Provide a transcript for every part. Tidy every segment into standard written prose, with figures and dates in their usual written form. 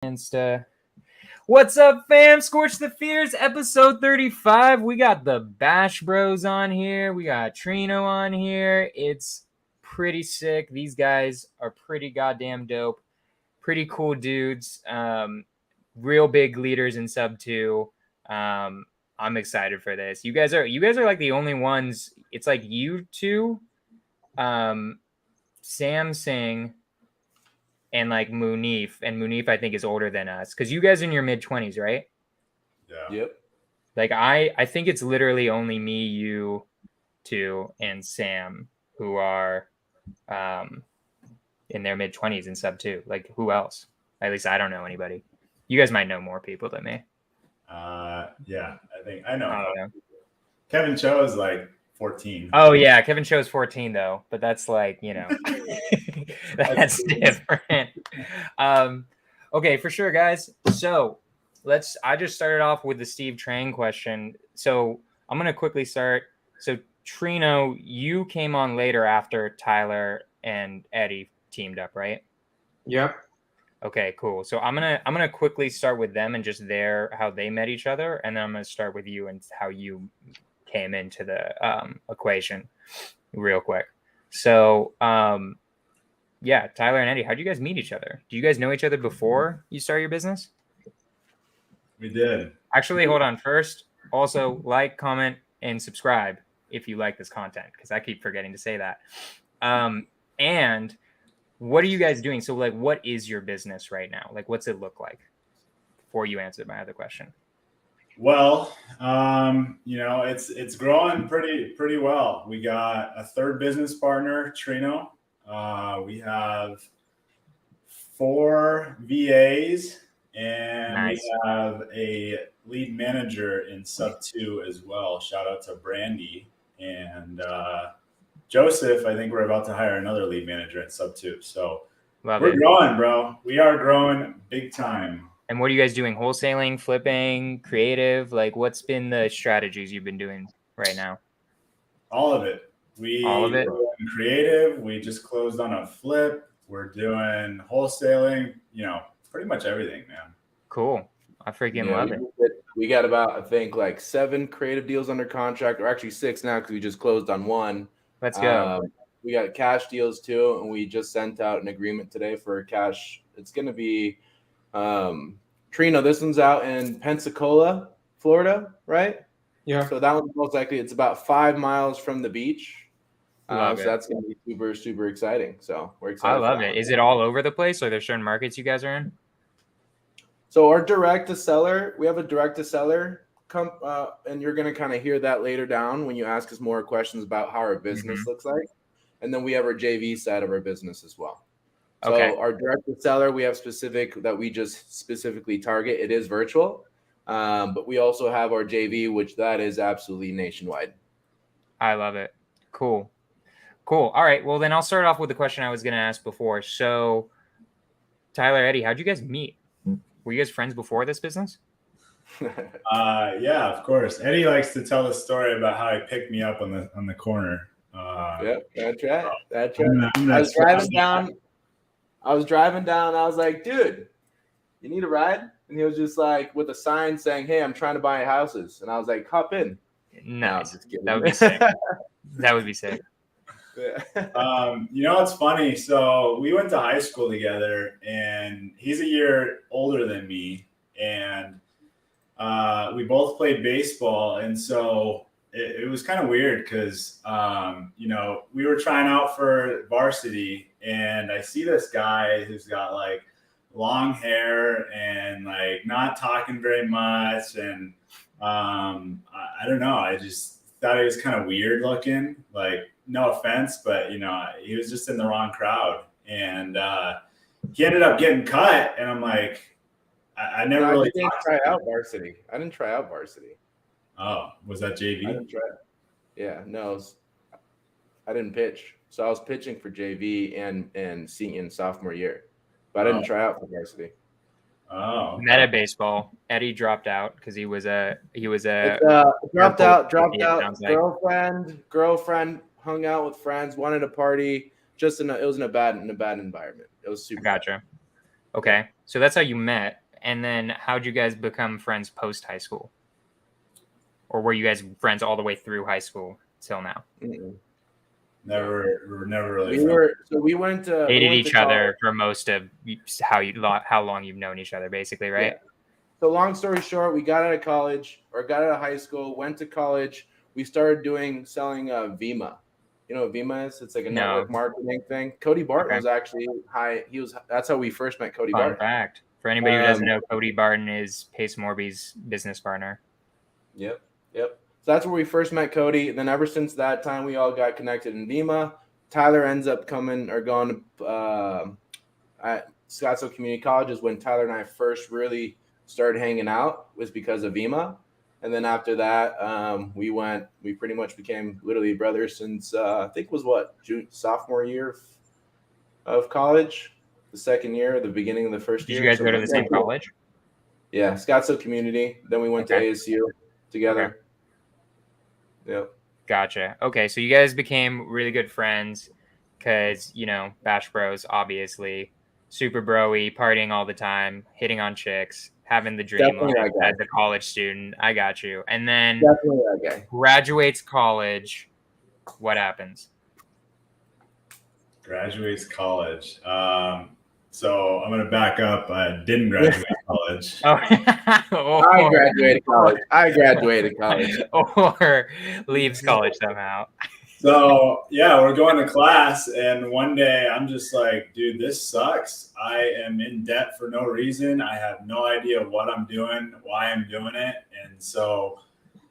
Insta. What's up, fam? Scorch the Fears, episode 35. We got the Bash Bros on here. We got Trino on here. It's pretty sick. These guys are pretty goddamn dope. Pretty cool dudes. Real big leaders in sub 2. I'm excited for this. You guys are like the only ones. It's like you two, Sam Singh, and like Munif, and Munif I think is older than us because you guys are in your mid-20s, right? Yeah. Yep. Like I think it's literally only me, you two, and Sam who are in their mid-20s in sub 2. Like who else? At least I don't know anybody. You guys might know more people than me. Yeah, I think I know. I don't know. Kevin Cho is like 14. Oh yeah, Kevin Cho's 14 though, but that's like, you know, that's different. Okay, for sure, guys. So I just started off with the Steve Trang question. So I'm gonna quickly start. So Trino, you came on later after Tyler and Eddie teamed up, right? Yep. Okay, cool. So I'm gonna quickly start with them and just how they met each other, and then I'm gonna start with you and how you came into the equation real quick. So yeah, Tyler and Eddie, how'd you guys meet each other? Do you guys know each other before you started your business? We did. Actually, hold on. First, also like, comment, and subscribe if you like this content, because I keep forgetting to say that. And what are you guys doing? So like, what is your business right now? Like, what's it look like? Before you answer my other question. Well, it's growing pretty well. We got a third business partner, Trino. We have 4 VAs, and nice. We have a lead manager in sub 2 as well. Shout out to Brandy and Joseph. I think we're about to hire another lead manager in sub 2. So we're growing, bro. We are growing big time. And what are you guys doing? Wholesaling, flipping, creative? Like, what's been the strategies you've been doing right now? All of it. All of it? We're doing creative. We just closed on a flip. We're doing wholesaling. Pretty much everything, man. Cool. I freaking love it. We got about, I think, like 7 creative deals under contract, or actually 6 now because we just closed on 1. Let's go. We got cash deals too, and we just sent out an agreement today for cash. It's going to be Trino. This one's out in Pensacola, Florida, right? Yeah. So that one's most likely, it's about 5 miles from the beach. So it. that's going to be super, super exciting. So we're excited. I love it. Is it all over the place? Are there certain markets you guys are in? So our direct to seller, we have a direct to seller, and you're going to kind of hear that later down when you ask us more questions about how our business looks like. And then we have our JV side of our business as well. So our direct to seller, we have specific that we just specifically target. It is virtual, but we also have our JV, which that is absolutely nationwide. I love it. Cool. All right. Well, then I'll start off with the question I was going to ask before. So, Tyler, Eddie, how'd you guys meet? Were you guys friends before this business? Yeah, of course. Eddie likes to tell the story about how he picked me up on the corner. Yep, that's right. That's right. I was driving down. I was like, dude, you need a ride? And he was just like with a sign saying, hey, I'm trying to buy houses. And I was like, hop in. Nice. That would be sick. That would be sick. It's funny. So we went to high school together, and he's a year older than me. And we both played baseball. And so it was kind of weird because, we were trying out for varsity, and I see this guy who's got like long hair and like not talking very much. And I don't know. I just thought he was kind of weird looking, like, no offense, but he was just in the wrong crowd. And he ended up getting cut. And I'm like, I never really didn't try out varsity. I didn't try out varsity. Oh, was that JV? I didn't try it. Yeah, no, I didn't pitch. So I was pitching for JV and senior and sophomore year, but I didn't try out for varsity. Oh, meta baseball. Eddie dropped out because he was a dropped out. Like. Girlfriend hung out with friends, wanted a party. It was in a bad environment. It was super. Gotcha. Okay, So that's how you met. And then how'd you guys become friends post high school? Or were you guys friends all the way through high school till now? Mm-mm. We were never really We friends. were so we went to Hated we went each to college. other for most of how long you've known each other, basically, right? Yeah. So long story short, we got out of college or got out of high school, went to college. We started selling Vima. You know what Vima is? It's like a No. network marketing thing. Cody Barton Okay. was actually high. That's how we first met Cody Fun Barton. fact. For anybody who doesn't know, Cody Barton is Pace Morby's business partner. Yep. So that's where we first met Cody. And then ever since that time, we all got connected in Vima. Tyler ends up coming or going at Scottsdale Community College is when Tyler and I first really started hanging out, was because of Vima. And then after that, we pretty much became literally brothers since I think it was sophomore year of college, the second year, the beginning of the first Did year. you guys go to the same college? Yeah, Scottsdale Community. Then we went to ASU together. Okay. Yep. Gotcha. Okay, so you guys became really good friends because, Bash Bros, obviously, super bro-y, partying all the time, hitting on chicks, having the dream Definitely life that guy. as a college student. I got you. And then Definitely that guy. graduates college. What happens? Graduates college. So I'm going to back up. I didn't graduate college. I graduated college. Or leaves college somehow. So, yeah, we're going to class. And one day I'm just like, dude, this sucks. I am in debt for no reason. I have no idea what I'm doing, why I'm doing it. And so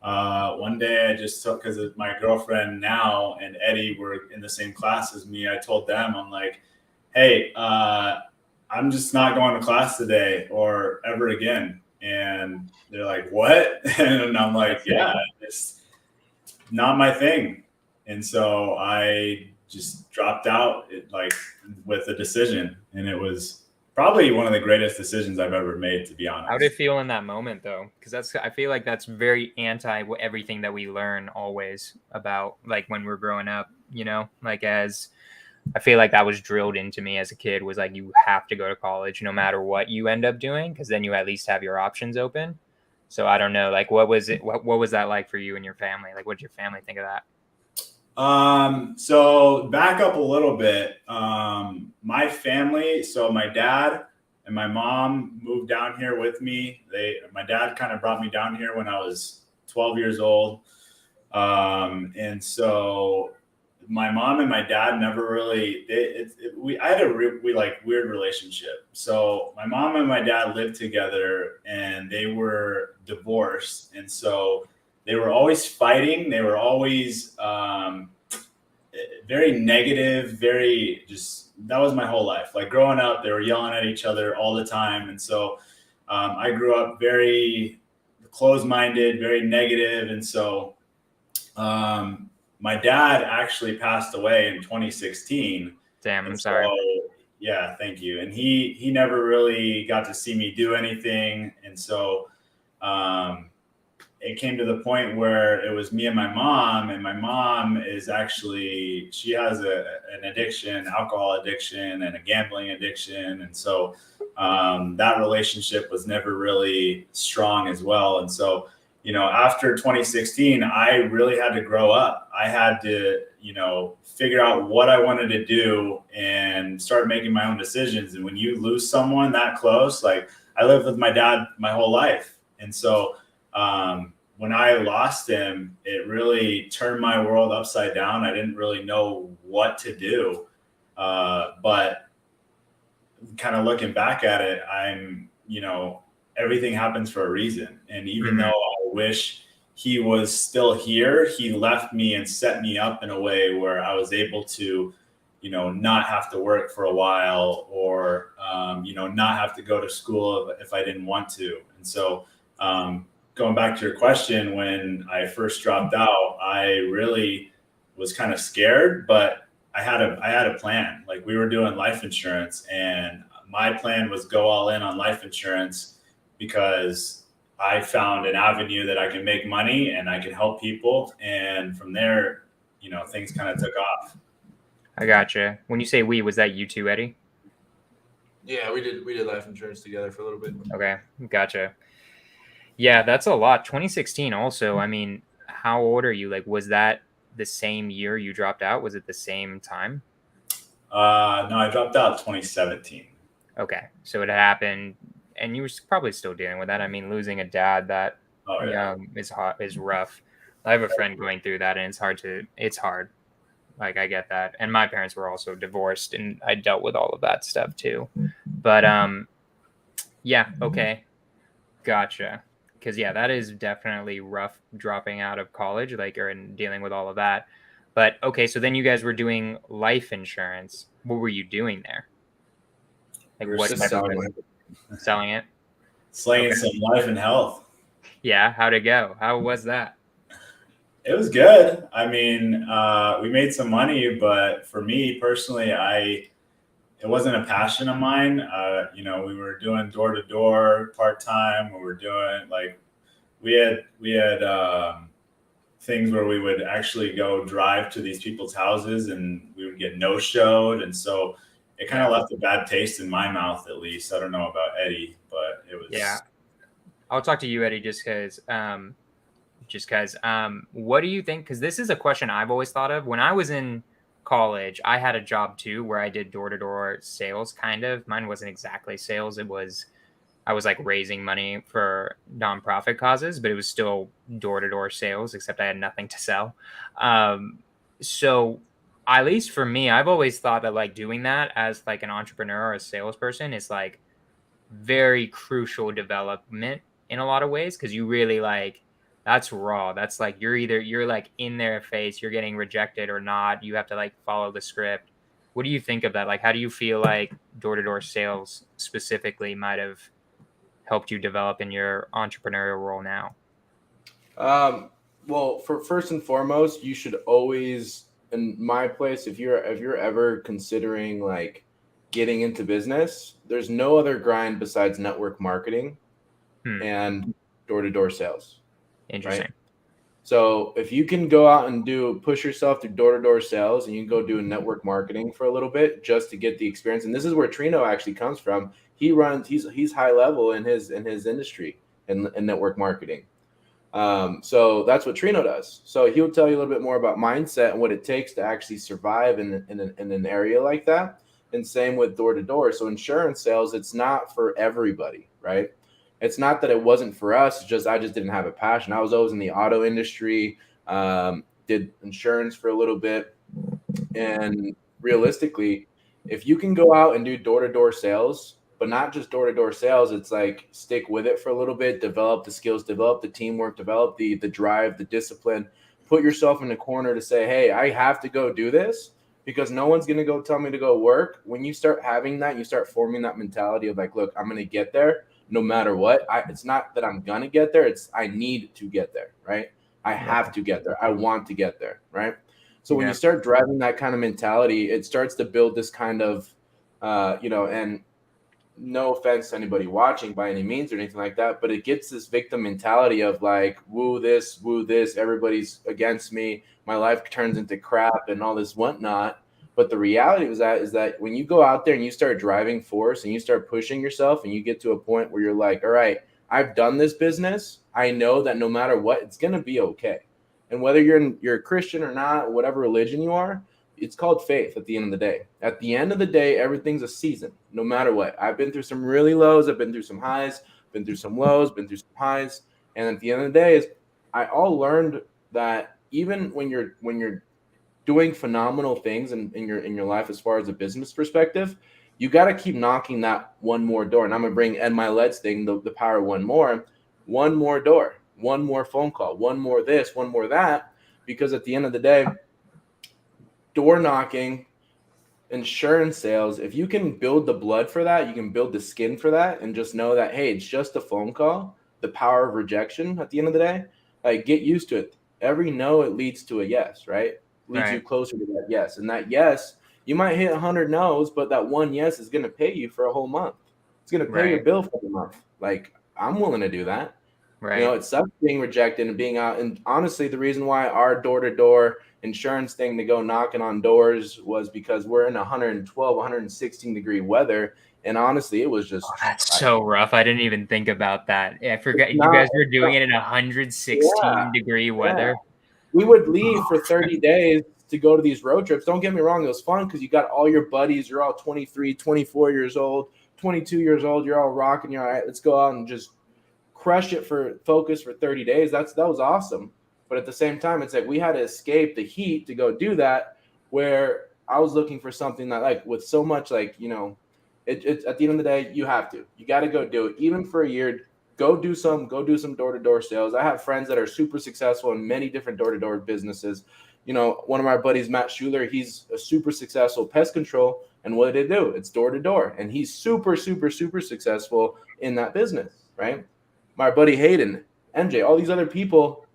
one day I just took, because my girlfriend now and Eddie were in the same class as me. I told them, I'm like, hey, I'm just not going to class today or ever again. And they're like, what? And I'm like, yeah, it's not my thing. And so I just dropped out with a decision. And it was probably one of the greatest decisions I've ever made, to be honest. How did it feel in that moment, though? Because I feel like that's very anti everything that we learn always about, like when we're growing up, I feel like that was drilled into me as a kid, was like, you have to go to college no matter what you end up doing, because then you at least have your options open. So I don't know, like, what was that like for you and your family? Like, what did your family think of that? So back up a little bit. My family, so my dad and my mom moved down here with me. My dad kind of brought me down here when I was 12 years old. And so my mom and my dad never really, I had a weird relationship. So my mom and my dad lived together and they were divorced. And so they were always fighting. They were always very negative, that was my whole life. Like growing up, they were yelling at each other all the time. And so I grew up very closed-minded, very negative. And so my dad actually passed away in 2016. Damn, I'm sorry. Yeah, thank you. And he never really got to see me do anything. And so it came to the point where it was me and my mom is actually, she has an addiction, alcohol addiction and a gambling addiction. And so that relationship was never really strong as well. And so, after 2016, I really had to grow up. I had to, figure out what I wanted to do and start making my own decisions. And when you lose someone that close, like I lived with my dad my whole life. And so when I lost him, it really turned my world upside down. I didn't really know what to do. But kind of looking back at it, everything happens for a reason. And even though I wish he was still here, he left me and set me up in a way where I was able to, not have to work for a while or, not have to go to school if I didn't want to. And so, going back to your question, when I first dropped out, I really was kind of scared, but I had a plan. Like we were doing life insurance and my plan was go all in on life insurance because I found an avenue that I can make money and I can help people. And from there, things kind of took off. I gotcha. When you say we, was that you too, Eddie? Yeah, we did life insurance together for a little bit. Okay, gotcha. Yeah, that's a lot. 2016 also, I mean, how old are you? Like, was that the same year you dropped out? Was it the same time? No, I dropped out 2017. Okay, so it happened, and you were probably still dealing with that. I mean, losing a dad that Oh yeah. young is hot, is rough. I have a friend going through that, and it's hard. Like, I get that, and my parents were also divorced, and I dealt with all of that stuff too. But yeah, okay, gotcha. Because yeah, that is definitely rough dropping out of college, like, or in dealing with all of that. But okay, so then you guys were doing life insurance. What were you doing there? Like, We were what Just type of selling risk? Selling it? Slaying Okay. some life and health. Yeah, how'd it go? How was that? It was good. I mean, we made some money, but for me personally, it wasn't a passion of mine. We were doing door to door part time. We were doing like we had things where we would actually go drive to these people's houses and we would get no showed, and so it kind of left a bad taste in my mouth. At least I don't know about Eddie, but it was. Yeah, I'll talk to you, Eddie, just because. What do you think? Because this is a question I've always thought of. When I was in college, I had a job too where I did door to door sales. Kind of, mine wasn't exactly sales. I was like raising money for nonprofit causes, but it was still door to door sales, except I had nothing to sell. So at least for me, I've always thought that like doing that as like an entrepreneur or a salesperson is like very crucial development in a lot of ways, because you really like that's raw. That's like you're like in their face, you're getting rejected or not. You have to like follow the script. What do you think of that? Like, how do you feel like door to door sales specifically might have helped you develop in your entrepreneurial role now? Well, for first and foremost, you should always, in my place, if you're ever considering like getting into business, there's no other grind besides network marketing and door to door sales. Interesting. Right? So if you can go out and push yourself through door to door sales, and you can go do network marketing for a little bit just to get the experience, and this is where Trino actually comes from. He's high level in his industry in network marketing. So that's what Trino does. So he'll tell you a little bit more about mindset and what it takes to actually survive in an area like that. And same with door to door. So insurance sales, it's not for everybody, right? It's not that it wasn't for us. It's just I just didn't have a passion. I was always in the auto industry, did insurance for a little bit, and realistically, if you can go out and do door to door sales, but not just door to door sales, it's like stick with it for a little bit, develop the skills, develop the teamwork, develop the drive, the discipline, put yourself in a corner to say, hey, I have to go do this because no one's going to go tell me to go work. When you start having that, you start forming that mentality of like, look, I'm going to get there no matter what. It's not that I'm going to get there. It's I need to get there, right? I have to get there. I want to get there, right? So when you start driving that kind of mentality, it starts to build this kind of, and no offense to anybody watching by any means or anything like that, but it gets this victim mentality of like, woo this, everybody's against me. My life turns into crap and all this whatnot. But the reality is that when you go out there and you start driving force and you start pushing yourself and you get to a point where you're like, all right, I've done this business. I know that no matter what, it's going to be okay. And whether you're a Christian or not, whatever religion you are, it's called faith at the end of the day. At the end of the day, everything's a season, no matter what. I've been through some really lows. I've been through some highs, been through some lows, been through some highs. And at the end of the day, I all learned that even when you're doing phenomenal things in your life as far as a business perspective, you got to keep knocking that one more door. And I'm going to bring Ed Milet's thing, the power of one more door, one more phone call, one more this, one more that. Because at the end of the day, door knocking, insurance sales, if you can build the blood for that, you can build the skin for that, and just know that, hey, it's just a phone call. The power of rejection at the end of the day, like get used to it. Every no, it leads to a yes, right? Leads you closer to that yes. And that yes, you might hit 100 no's, but that one yes is going to pay you for a whole month. It's going to pay your bill for the month. Like, I'm willing to do that. Right. It sucks being rejected and being out. And honestly, the reason why our door-to-door insurance thing to go knocking on doors was because we're in 112, 116 degree weather And honestly, it was just That's so rough. I didn't even think about that. I forgot you not, guys were doing it in 116-degree weather. we would leave for 30 days to go to these road trips. Don't get me wrong, it was fun because you got all your buddies. You're all 23, 24 years old, 22 years old. You're all rocking. You're all right. Let's go out and just crush it for 30 days. That was awesome. But at the same time, it's like we had to escape the heat to go do that. Where I was looking for something that, like, with so much, like, it's at the end of the day, you got to go do it, even for a year. Go do some door-to-door sales. I have friends that are super successful in many different door-to-door businesses. One of my buddies, Matt Schuler, he's a super successful pest control. And what did they do? It's door-to-door. And he's super, super, super successful in that business, right? My buddy Hayden, MJ, all these other people,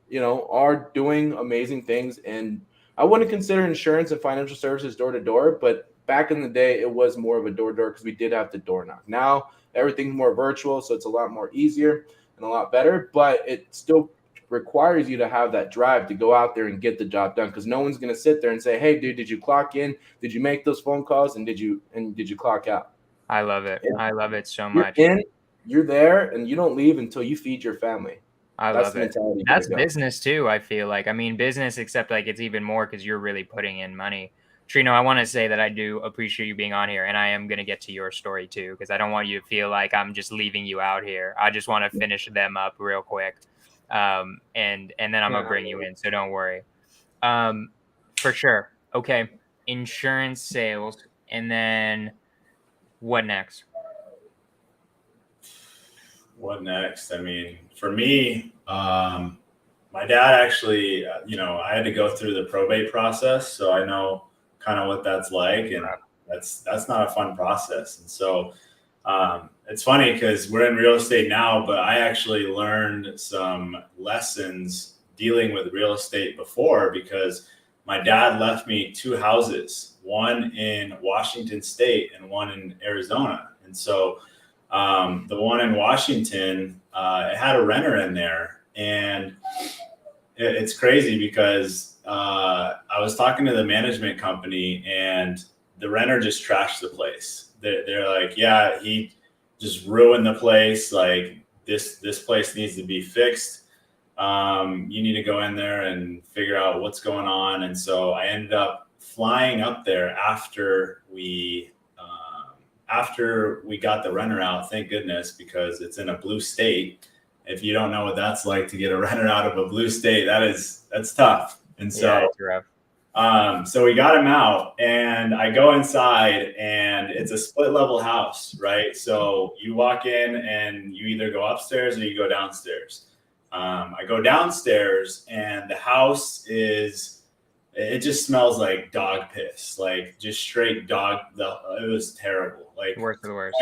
are doing amazing things. And I wouldn't consider insurance and financial services door-to-door, but back in the day, it was more of a door-to-door because we did have to door knock. Now, everything's more virtual, so it's a lot more easier and a lot better, but it still requires you to have that drive to go out there and get the job done, because no one's going to sit there and say, hey, dude, did you clock in? Did you make those phone calls? And did you clock out? I love it. I love it so You're much. You're there, and you don't leave until you feed your family. I love it. That's business too, I feel like. I mean, business, except like it's even more because you're really putting in money. Trino, I want to say that I do appreciate you being on here, and I am going to get to your story too, because I don't want you to feel like I'm just leaving you out here. I just want to finish them up real quick, and then I'm going to bring you in, so don't worry. For sure. Okay, insurance sales, and then what next? What next? I mean, for me, my dad actually, I had to go through the probate process, so I know kind of what that's like, and that's not a fun process. And so it's funny because we're in real estate now, but I actually learned some lessons dealing with real estate before, because my dad left me 2 houses, one in Washington State and one in Arizona. And so the one in Washington, it had a renter in there, and it's crazy because I was talking to the management company, and the renter just trashed the place. They're like, yeah, he just ruined the place. Like this place needs to be fixed. You need to go in there and figure out what's going on. And so I ended up flying up there after we got the renter out. Thank goodness, because it's in a blue state. If you don't know what that's like to get a renter out of a blue state, that's tough. And so, so we got him out, and I go inside, and it's a split level house, right? So you walk in and you either go upstairs or you go downstairs. I go downstairs, and the house it just smells like dog piss, like just straight dog. It was terrible. Like worst of the worst.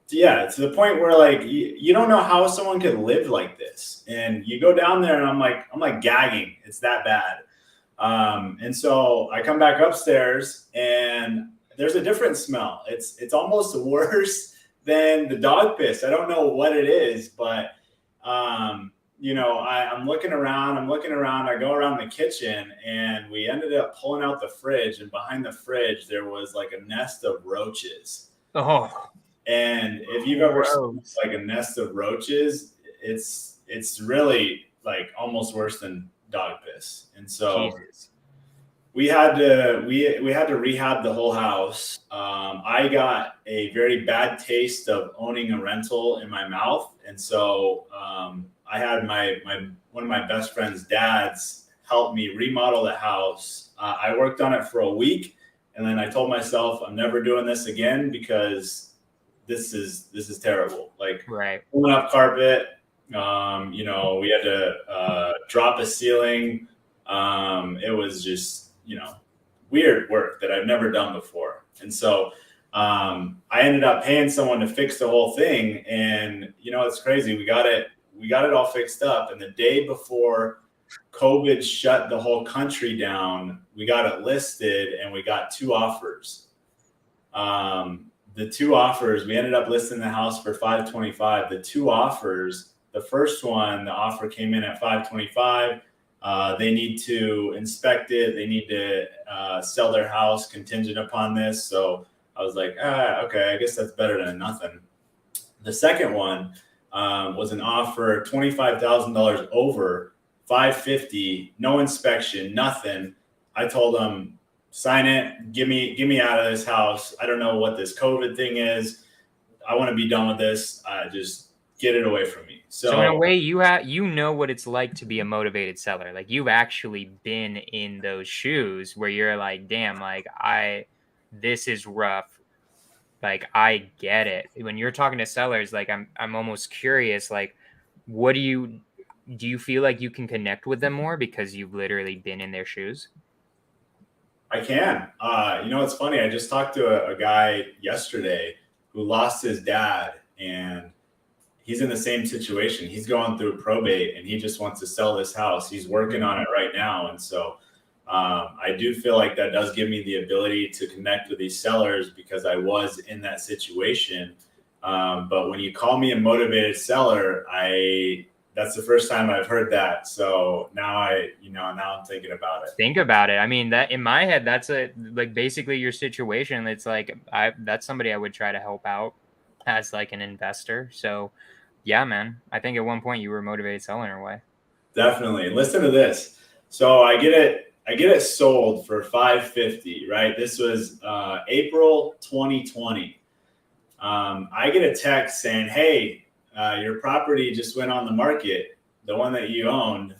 Yeah, to the point where like you don't know how someone could live like this. And you go down there, and I'm like gagging. It's that bad. And so I come back upstairs, and there's a different smell. It's almost worse than the dog piss. I don't know what it is, but I'm looking around. I go around the kitchen, and we ended up pulling out the fridge, and behind the fridge there was like a nest of roaches. Oh. And if you've ever seen like a nest of roaches, it's really like almost worse than dog piss. And so we had to rehab the whole house. I got a very bad taste of owning a rental in my mouth, and so I had one of my best friend's dads help me remodel the house. I worked on it for a week, and then I told myself I'm never doing this again because this is terrible. Like pulling up carpet, we had to drop a ceiling. It was just, weird work that I've never done before. And so I ended up paying someone to fix the whole thing. And, it's crazy. We got it all fixed up. And the day before COVID shut the whole country down, we got it listed, and we got 2 offers. The 2 offers, we ended up listing the house for $525. The 2 offers, the first one, the offer came in at $525. They need to inspect it. They need to sell their house contingent upon this. So I was like, okay, I guess that's better than nothing. The second one was an offer $25,000 over, $550, no inspection, nothing. I told them, sign it, get me out of this house. I don't know what this COVID thing is. I want to be done with this. Just get it away from me. So in a way, you know what it's like to be a motivated seller. Like you've actually been in those shoes where you're like, damn, like this is rough. Like I get it. When you're talking to sellers, like I'm almost curious, like what do you feel like you can connect with them more because you've literally been in their shoes? I can. It's funny. I just talked to a guy yesterday who lost his dad, and he's in the same situation. He's going through probate, and he just wants to sell this house. He's working on it right now, and so I do feel like that does give me the ability to connect with these sellers because I was in that situation. But when you call me a motivated seller, that's the first time I've heard that. So now I'm thinking about it. Think about it. I mean, that in my head, that's basically your situation. It's like that's somebody I would try to help out as like an investor. So yeah, man, I think at one point you were a motivated seller in a way. Definitely. Listen to this. So I get it sold for $550, right? This was April 2020. I get a text saying, hey, your property just went on the market, the one that you owned.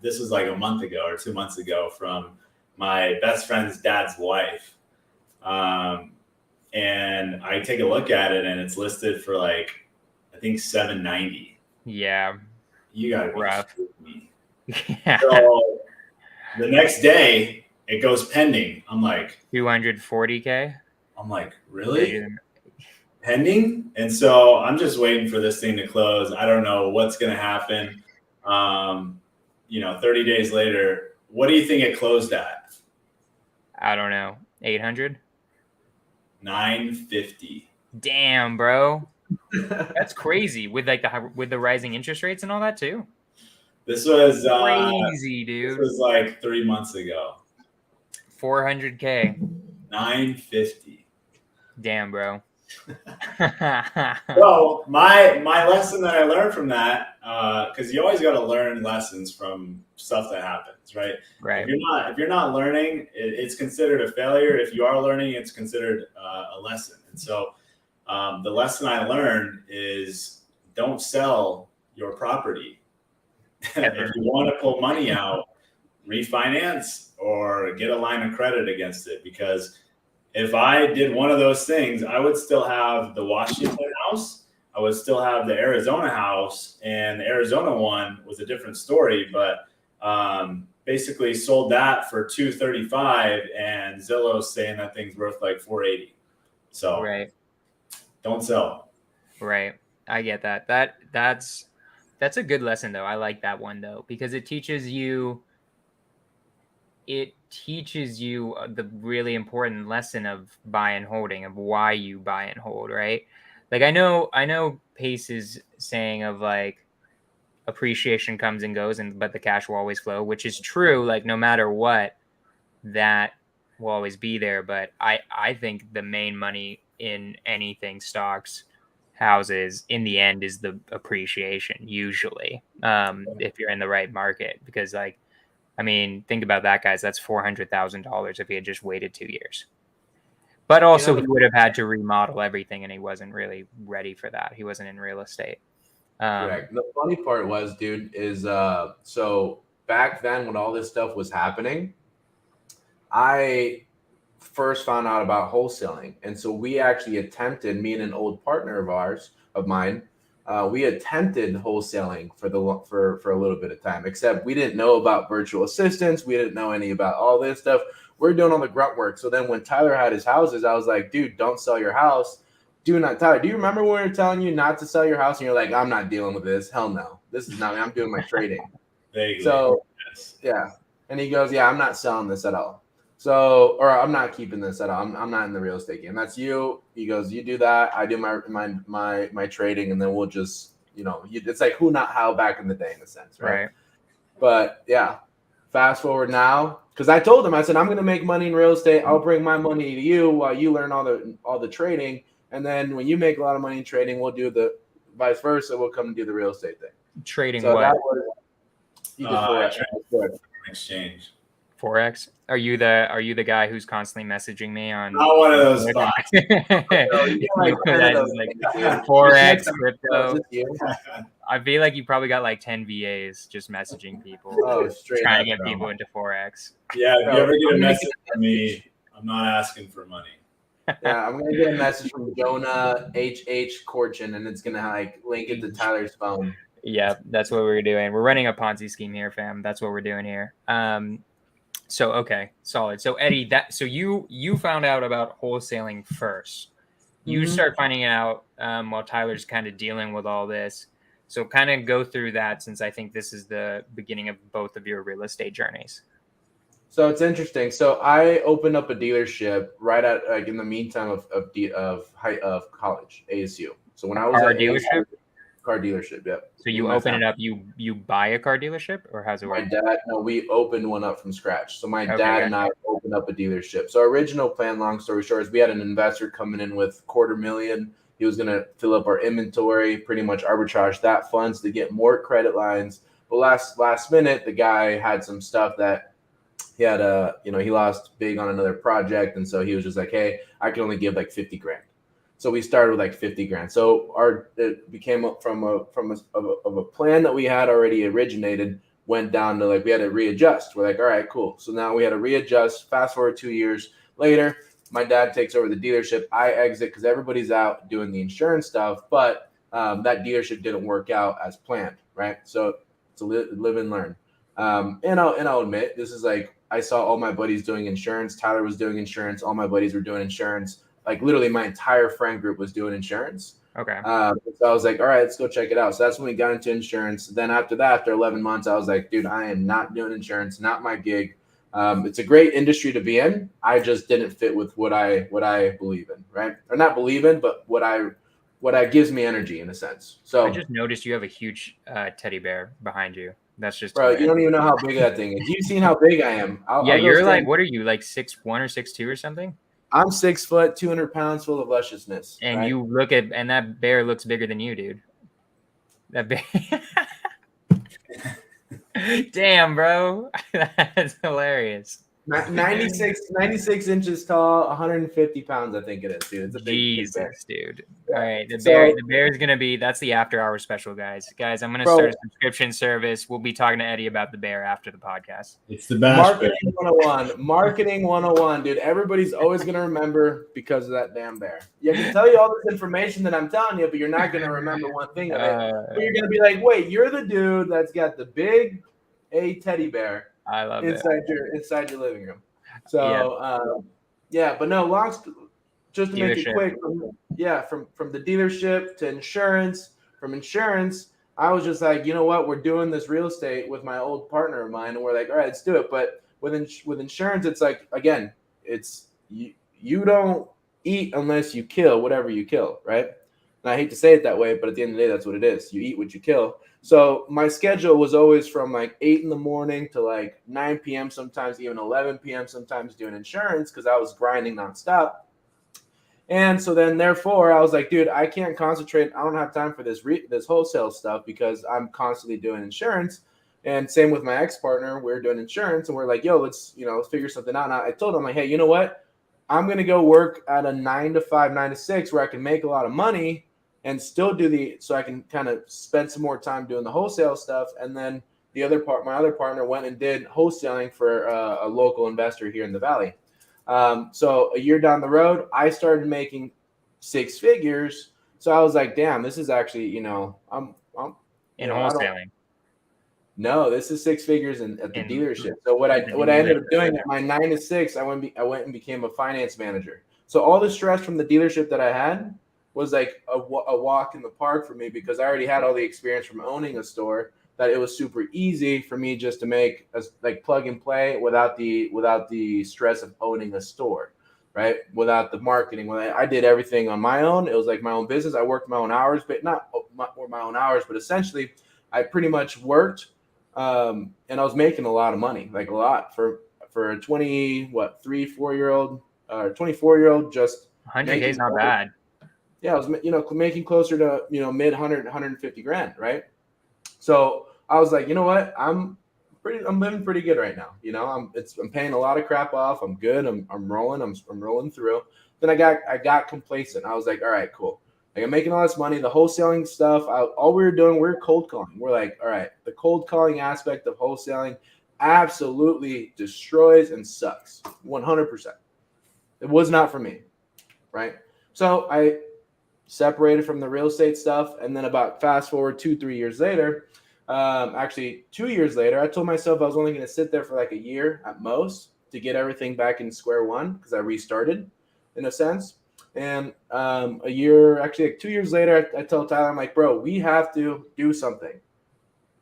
This was like a month ago or 2 months ago from my best friend's dad's wife. And I take a look at it and it's listed for like, I think $790. Yeah. You gotta be rough. me. Yeah. So the next day it goes pending. I'm like 240K. I'm like, really? Pending? And so I'm just waiting for this thing to close. I don't know what's going to happen. 30 days later, what do you think it closed at? I don't know. 800? 950. Damn, bro. That's crazy with with the rising interest rates and all that too. This was crazy, dude. This was like 3 months ago. 400K. 950. Damn, bro. So my lesson that I learned from that, because you always got to learn lessons from stuff that happens, right? Right. If you're not learning, it's considered a failure. If you are learning, it's considered a lesson. And so the lesson I learned is don't sell your property. If you want to pull money out, refinance or get a line of credit against it, because if I did one of those things, I would still have the Washington house. I would still have the Arizona house, and the Arizona one was a different story, but basically sold that for $235, and Zillow's saying that thing's worth like $480. So right. Don't sell. Right. I get that. That's a good lesson though. I like that one though, because it teaches you the really important lesson of buy and holding, of why you buy and hold, right? Like I know Pace's saying of like appreciation comes and goes, but the cash will always flow, which is true. Like no matter what, that will always be there. But I think the main money in anything, stocks, houses, in the end is the appreciation usually, if you're in the right market, because like, I mean, think about that, guys. That's $400,000 if he had just waited 2 years. But also, he would have had to remodel everything, and he wasn't really ready for that. He wasn't in real estate. Correct. The funny part was, dude, is so back then when all this stuff was happening, I first found out about wholesaling, and so we actually attempted. Me and an old partner of mine. We attempted wholesaling for a little bit of time, except we didn't know about virtual assistants. We didn't know any about all this stuff. We're doing all the grunt work. So then when Tyler had his houses, I was like, dude, don't sell your house. Tyler, do you remember when we were telling you not to sell your house? And you're like, I'm not dealing with this. Hell no. This is not me. I'm doing my trading. Vaguely. So, yeah. And he goes, yeah, I'm not selling this at all. So, or I'm not keeping this at all. I'm not in the real estate game. That's you. He goes, you do that. I do my trading, and then we'll just, it's like who, not how back in the day in a sense, right? Right. But yeah, Fast forward now, because I told him, I said, I'm going to make money in real estate. I'll bring my money to you while you learn all the trading. And then when you make a lot of money in trading, we'll do the vice versa. We'll come and do the real estate thing. Trading So what? that was you did forex. Exchange. Forex? Are you the guy who's constantly messaging me on? Not one of those spots. Forex, crypto. I feel like you probably got like 10 VAs just messaging people, trying to get people into Forex. Yeah, if you ever get a message from me, I'm not asking for money. Yeah, I'm gonna get a message from Jonah HH Corchin, and it's gonna like link it to Tyler's phone. Yeah, that's what we're doing. We're running a Ponzi scheme here, fam. That's what we're doing here. So okay, solid. So Eddie, so you found out about wholesaling first. You start finding it out while Tyler's kind of dealing with all this. So kind of go through that, since I think this is the beginning of both of your real estate journeys. So it's interesting. So I opened up a dealership right at like in the meantime of college, ASU. So when I was at dealership. Car dealership, yep. So you open it up, you buy a car dealership, or how's it work? We opened one up from scratch. So my dad and I opened up a dealership. So our original plan, long story short, is we had an investor coming in with $250,000. He was going to fill up our inventory, pretty much arbitrage that funds to get more credit lines. But last minute, the guy had some stuff that he had he lost big on another project, and so he was just like, hey, I can only give like 50 grand. So we started with like 50 grand. So it became from a plan that we had already originated, went down to like we had to readjust. We're like, all right, cool. So now we had to readjust. Fast forward 2 years later, my dad takes over the dealership. I exit because everybody's out doing the insurance stuff, but that dealership didn't work out as planned, right? So it's a live and learn. And I'll admit, this is like I saw all my buddies doing insurance. Tyler was doing insurance. All my buddies were doing insurance. Like literally my entire friend group was doing insurance. Okay. So I was like, all right, let's go check it out. So that's when we got into insurance. Then after that, after 11 months, I was like, dude, I am not doing insurance, not my gig. It's a great industry to be in. I just didn't fit with what I believe in, right? Or not believe in, but what gives me energy in a sense. So I just noticed you have a huge teddy bear behind you. That's just bro. You don't even know how big that thing is. You've seen how big I am. You're like, what are you, like 6'1" or 6'2" or something? I'm 6 foot, 200 pounds, full of lusciousness. And right? you look at, and that bear looks bigger than you, dude. That bear. Damn, bro. That's hilarious. 96 inches tall, 150 pounds, I think it is, dude. It's a big bear. Dude. All right. The bear is going to be, that's the after hour special, guys. Guys, I'm going to start a subscription service. We'll be talking to Eddie about the bear after the podcast. It's the best. Marketing 101. Marketing 101, dude. Everybody's always going to remember because of that damn bear. Yeah, I can tell you all this information that I'm telling you, but you're not going to remember one thing of it. But you're going to be like, wait, you're the dude that's got the big teddy bear. I love inside your living room. So but no, just to make it quick, from the dealership to insurance, from insurance, I was just like, you know what, we're doing this real estate with my old partner of mine, and we're like, all right, let's do it. But with insurance, it's like, again, it's you don't eat unless you kill whatever you kill, right? And I hate to say it that way, but at the end of the day, that's what it is. You eat what you kill. So my schedule was always from like 8 in the morning to like 9 p.m., sometimes even 11 p.m., sometimes doing insurance because I was grinding nonstop. And so then therefore I was like, dude, I can't concentrate. I don't have time for this wholesale stuff because I'm constantly doing insurance. And same with my ex-partner, we're doing insurance and we're like, yo, let's figure something out. And I told him like, hey, you know what? I'm going to go work at a 9 to 5, 9 to 6 where I can make a lot of money and still so I can kind of spend some more time doing the wholesale stuff. And then my other partner went and did wholesaling for a local investor here in the Valley. So a year down the road, I started making 6 figures. So I was like, damn, this is actually, I'm in wholesaling. No, this is 6 figures at the dealership. So what I ended up doing at my 9 to 6, I went and became a finance manager. So all the stress from the dealership that I had was like a walk in the park for me because I already had all the experience from owning a store that it was super easy for me just to make like plug and play without the stress of owning a store, right? Without the marketing. When I did everything on my own, it was like my own business. I worked my own hours, but not my own hours, but essentially I pretty much worked And I was making a lot of money, like a lot for a 24-year-old, 24-year-old, just 100K making is not bad. Yeah, I was, making closer to, mid 150 grand, right? So I was like, you know what? I'm living pretty good right now. I'm paying a lot of crap off. I'm good. I'm rolling. I'm rolling through. Then I got complacent. I was like, all right, cool. Like, I'm making all this money. The wholesaling stuff, all we were doing, we were cold calling. We're like, all right, the cold calling aspect of wholesaling absolutely destroys and sucks 100%. It was not for me, right? So I separated from the real estate stuff, and then about fast forward 2-3 years later, actually 2 years later, I told myself I was only going to sit there for like a year at most to get everything back in square one, because I restarted in a sense. And a year, actually like 2 years later, I tell Tyler, I'm like, bro, we have to do something.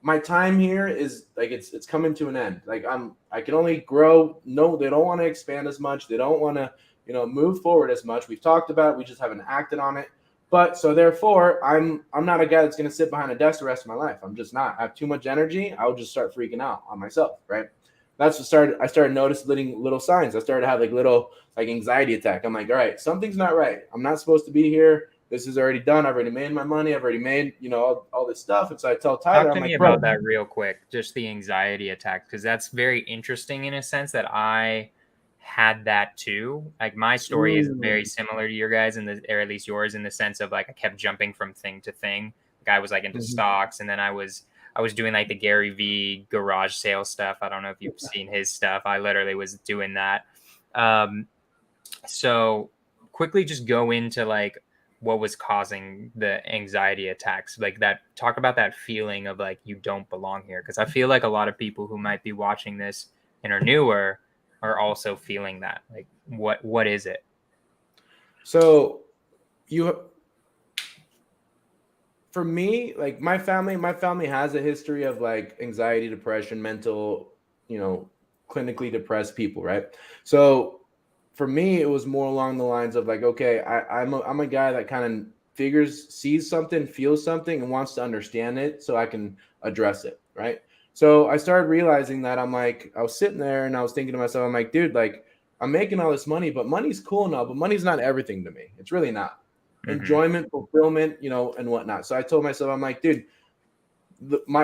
My time here is like, it's coming to an end. Like, I can only grow. No, they don't want to expand as much. They don't want to, move forward as much. We've talked about it. We just haven't acted on it. But so therefore, I'm not a guy that's going to sit behind a desk the rest of my life. I'm just not. I have too much energy. I'll just start freaking out on myself, right? That's what started. I started noticing little signs. I started to have like little like anxiety attack. I'm like, all right, something's not right. I'm not supposed to be here. This is already done. I've already made my money. I've already made, all this stuff. And so I tell Tyler, Talk to I'm me like, about bro, that real quick, just the anxiety attack, because that's very interesting in a sense that I had that too. Like, my story is very similar to your guys, or at least yours, in the sense of like I kept jumping from thing to thing. Like, I was like into stocks, and then I was doing like the Gary V garage sale stuff. I don't know if you've seen his stuff. I literally was doing that. So quickly just go into like what was causing the anxiety attacks, like that. Talk about that feeling of like you don't belong here, because I feel like a lot of people who might be watching this and are newer are also feeling that. Like, what is it? So for me, like my family has a history of like anxiety, depression, mental, clinically depressed people, right? So for me, it was more along the lines of like, okay, I'm a guy that kind of sees something, feels something, and wants to understand it so I can address it, right? So I started realizing that I was sitting there and I was thinking to myself, I'm like, dude, like, I'm making all this money, but money's cool now, but money's not everything to me. It's really not. Enjoyment, fulfillment, and whatnot. So I told myself, I'm like, dude,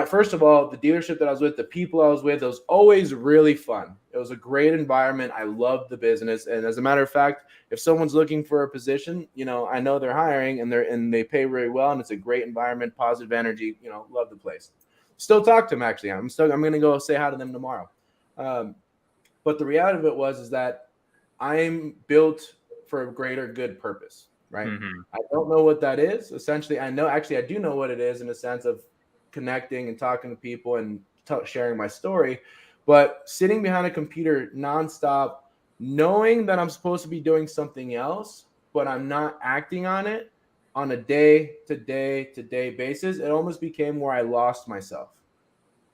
first of all, the dealership that I was with, the people I was with, it was always really fun. It was a great environment. I loved the business. And as a matter of fact, if someone's looking for a position, I know they're hiring and they pay very well, and it's a great environment, positive energy, love the place. Still talk to them, actually. I'm going to go say hi to them tomorrow. But the reality of it is that I'm built for a greater good purpose, right? I don't know what that is. Essentially, I do know what it is, in a sense of connecting and talking to people and sharing my story. But sitting behind a computer nonstop, knowing that I'm supposed to be doing something else, but I'm not acting on it on a day-to-day basis, it almost became where I lost myself.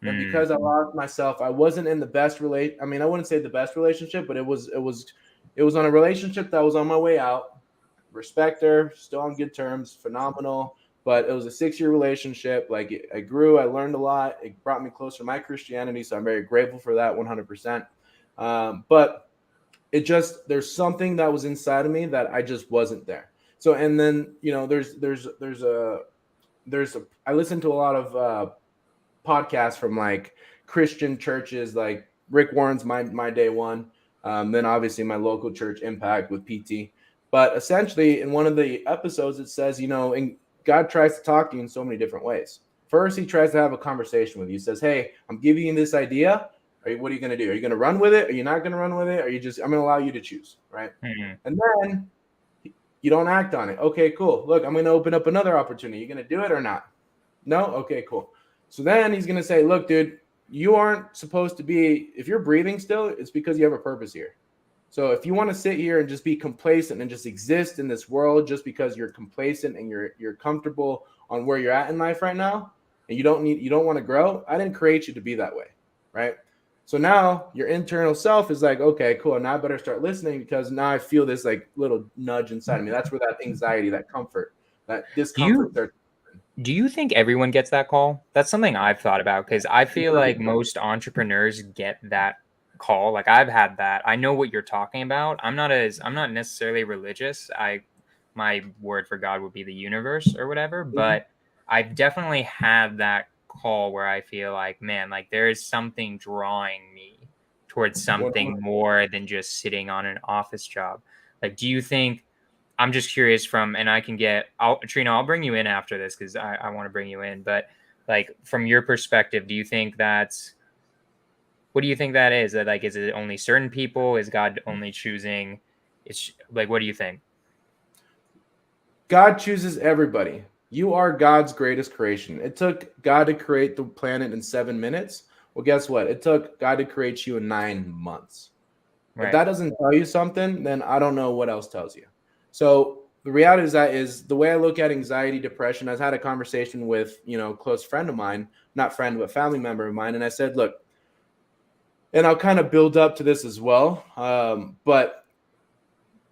And because I lost myself, I wasn't in the best I wouldn't say the best relationship, but it was on a relationship that was on my way out. Respect her, still on good terms, phenomenal. But it was a 6-year relationship. Like, I grew, I learned a lot. It brought me closer to my Christianity, so I'm very grateful for that, 100%. But there's something that was inside of me that I just wasn't there. So, and then I listen to a lot of podcasts from like Christian churches, like Rick Warren's my day one. Then obviously my local church Impact with PT. But essentially, in one of the episodes, it says, and God tries to talk to you in so many different ways. First, he tries to have a conversation with you. He says, hey, I'm giving you this idea. What are you going to do? Are you going to run with it? Are you not going to run with it? I'm going to allow you to choose, right? And then you don't act on it. Okay, cool. Look, I'm going to open up another opportunity. You going to do it or not? No? Okay, cool. So then he's going to say, look, dude, you aren't supposed to be, if you're breathing still, it's because you have a purpose here. So if you want to sit here and just be complacent and just exist in this world just because you're complacent and you're comfortable on where you're at in life right now, and you don't want to grow, I didn't create you to be that way, right? So now your internal self is like, okay, cool. Now I better start listening, because now I feel this like little nudge inside of me. That's where that anxiety, that comfort, that discomfort starts. Do you think everyone gets that call? That's something I've thought about because I feel like most entrepreneurs get that call. Like I've had that. I know what you're talking about. I'm not necessarily religious. My word for God would be the universe or whatever, but I've definitely had that call where I feel like, man, like there is something drawing me towards something more than just sitting on an office job. Like, do you think I'm just curious and I can Trina, I'll bring you in after this because I want to bring you in. But like from your perspective, what do you think that is? That like, is it only certain people? Is God only choosing? It's like, what do you think? God chooses everybody. You are God's greatest creation. It took God to create the planet in 7 minutes. Well, guess what? It took God to create you in 9 months. If Right. that doesn't tell you something, then I don't know what else tells you. So the reality is the way I look at anxiety, depression. I had a conversation with, a close friend of mine, not friend, but family member of mine. And I said, look, and I'll kind of build up to this as well. But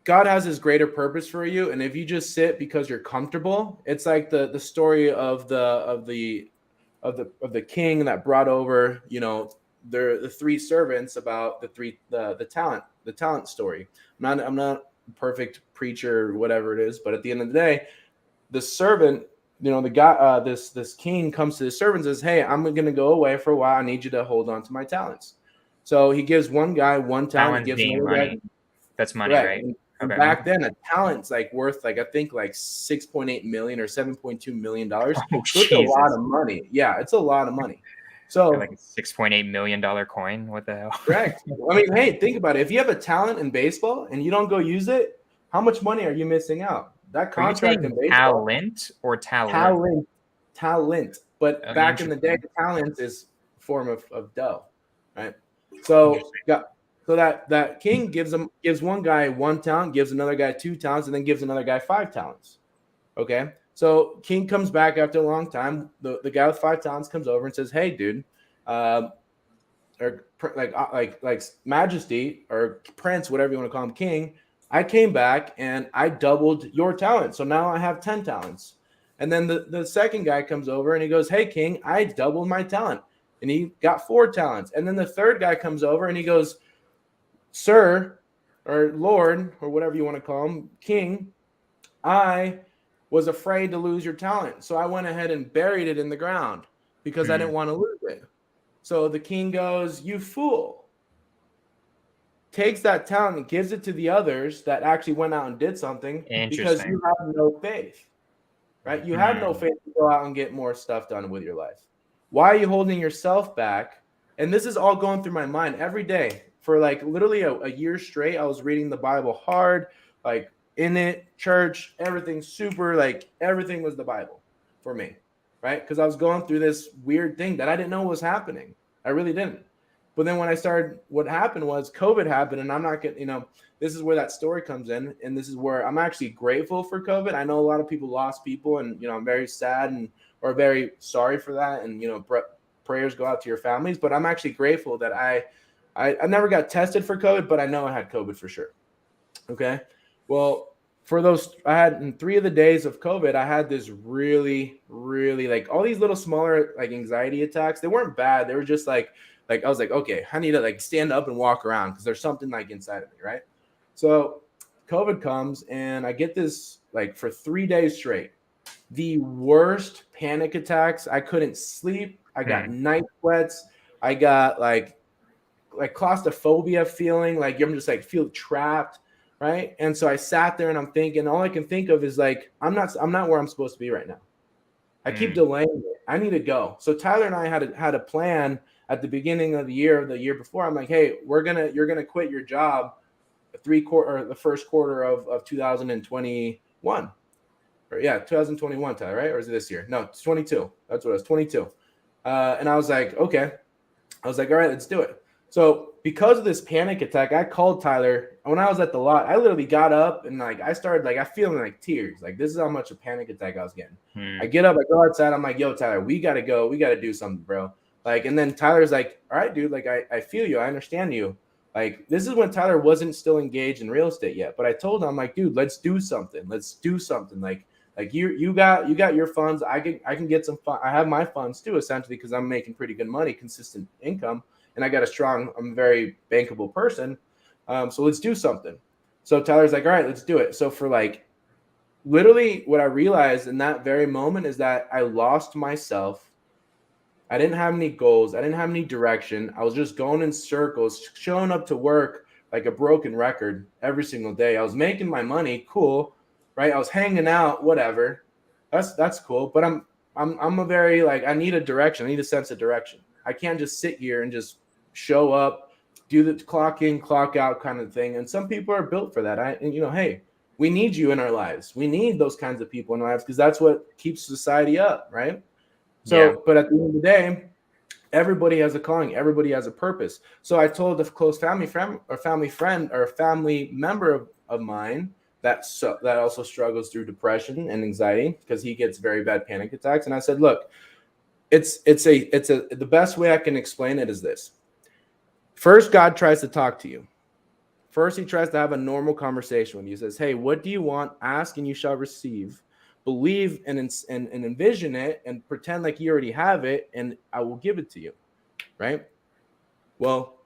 God has his greater purpose for you. And if you just sit because you're comfortable, it's like the story of the king that brought over, the three servants about the talent story. I'm not a perfect preacher or whatever it is, but at the end of the day, the servant, the guy, this king comes to the servant and says, "Hey, I'm going to go away for a while. I need you to hold on to my talents." So he gives one guy one talent, Talent he gives being another money. guy. That's money, Correct. right? And Okay. back then, a talent's like worth I think like $6.8 million or $7.2 million. Oh, so it's a lot of money. Yeah, it's a lot of money. So like a $6.8 million coin. What the hell? correct. I mean, hey, think about it. If you have a talent in baseball and you don't go use it, how much money are you missing out? That Are you contract in saying baseball. talent or talent? Talent. But Oh, back in the day, talent is a form of dough, right? So that king gives one guy one talent, gives another guy 2 talents, and then gives another guy 5 talents. Okay. So king comes back after a long time. The guy with 5 talents comes over and says, "Hey, dude, or like majesty or prince, whatever you want to call him, king, I came back and I doubled your talent. So now I have 10 talents." And then the second guy comes over and he goes, "Hey, king, I doubled my talent." And he got 4 talents. And then the third guy comes over and he goes, "Sir, or Lord, or whatever you want to call him, king, I was afraid to lose your talent. So I went ahead and buried it in the ground because I didn't want to lose it." So the king goes, "You fool." Takes that talent and gives it to the others that actually went out and did something because you have no faith, right? You have no faith to go out and get more stuff done with your life. Why are you holding yourself back? And this is all going through my mind every day for like literally a year straight. I was reading the Bible hard, like in it, church, everything super, like everything was the Bible for me, right? Because I was going through this weird thing that I didn't know was happening. I really didn't. But then when I started, what happened was COVID happened, and I'm not getting, this is where that story comes in. And this is where I'm actually grateful for COVID. I know a lot of people lost people, and, I'm very sad or very sorry for that. And, prayers go out to your families, but I'm actually grateful that I never got tested for COVID, but I know I had COVID for sure. Okay. Well, for those, I had in 3 of the days of COVID, I had this really, really like all these little smaller like anxiety attacks. They weren't bad. They were just like I was like, okay, I need to like stand up and walk around because there's something like inside of me, right? So COVID comes and I get this like for 3 days straight, the worst panic attacks. I couldn't sleep. I got night sweats. I got like claustrophobia feeling, like I'm just like feel trapped, right? And so I sat there and I'm thinking, all I can think of is like I'm not where I'm supposed to be right now. I keep delaying it. I need to go. So Tyler and I had a plan at the beginning of the year before. I'm like, hey, you're gonna quit your job the first quarter of 2021. Or 2021, Tyler, right? Or is it this year? No, it's 22. That's what it was, 22. And I was like, okay. I was like, all right, let's do it. So because of this panic attack, I called Tyler. When I was at the lot, I literally got up and like I started like I feeling like tears. Like this is how much a panic attack I was getting. I get up, I go outside. I'm like, yo, Tyler, we gotta go. We gotta do something, bro. Like, and then Tyler's like, all right, dude. Like I feel you. I understand you. Like this is when Tyler wasn't still engaged in real estate yet. But I told him, I'm like, dude, let's do something. Let's do something. Like Like you got your funds. I can get some fun. I have my funds too, essentially, because I'm making pretty good money, consistent income, and I got I'm a very bankable person. So let's do something. So Tyler's like, all right, let's do it. So for like literally what I realized in that very moment is that I lost myself. I didn't have any goals. I didn't have any direction. I was just going in circles, showing up to work like a broken record every single day. I was making my money, cool, right? I was hanging out, whatever. That's cool. But I'm a very like I need a direction. I need a sense of direction. I can't just sit here and just show up, do the clock in, clock out kind of thing. And some people are built for that. And hey, we need you in our lives. We need those kinds of people in our lives because that's what keeps society up, right? So, But at the end of the day, everybody has a calling. Everybody has a purpose. So I told a close family friend or family member of mine that also struggles through depression and anxiety because he gets very bad panic attacks. And I said, look, the best way I can explain it is this. First, God tries to talk to you. First, he tries to have a normal conversation with you. He says, hey, what do you want? Ask and you shall receive. Believe and envision it and pretend like you already have it, and I will give it to you, right? Well,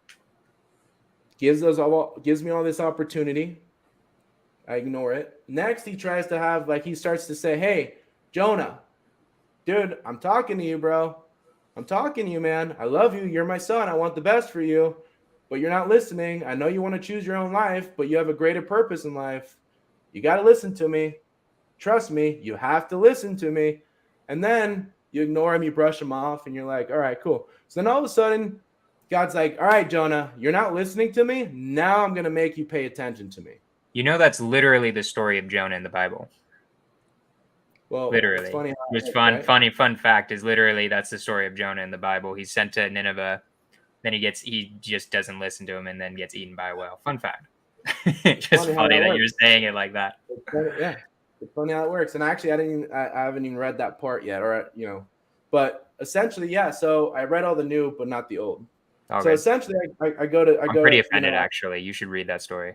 gives me all this opportunity. I ignore it. Next, he tries to have he starts to say, hey, Jonah, dude, I'm talking to you, bro. I'm talking to you, man. I love you. You're my son. I want the best for you, but you're not listening. I know you want to choose your own life, but you have a greater purpose in life. You got to listen to me. Trust me, you have to listen to me. And then you ignore him, you brush him off, and you're like, all right, cool. So then all of a sudden, God's like, all right, Jonah, you're not listening to me. Now I'm going to make you pay attention to me. You know, that's literally the story of Jonah in the Bible. Well, literally. It's funny. Just fun fact is literally that's the story of Jonah in the Bible. He's sent to Nineveh. Then he just doesn't listen to him and then gets eaten by a whale. Fun fact. Just funny that you're saying it like that. Yeah. It's funny how it works. And actually, I haven't even read that part yet, but essentially, yeah. So I read all the new, but not the old. Okay. So essentially, I'm pretty offended, actually. You should read that story.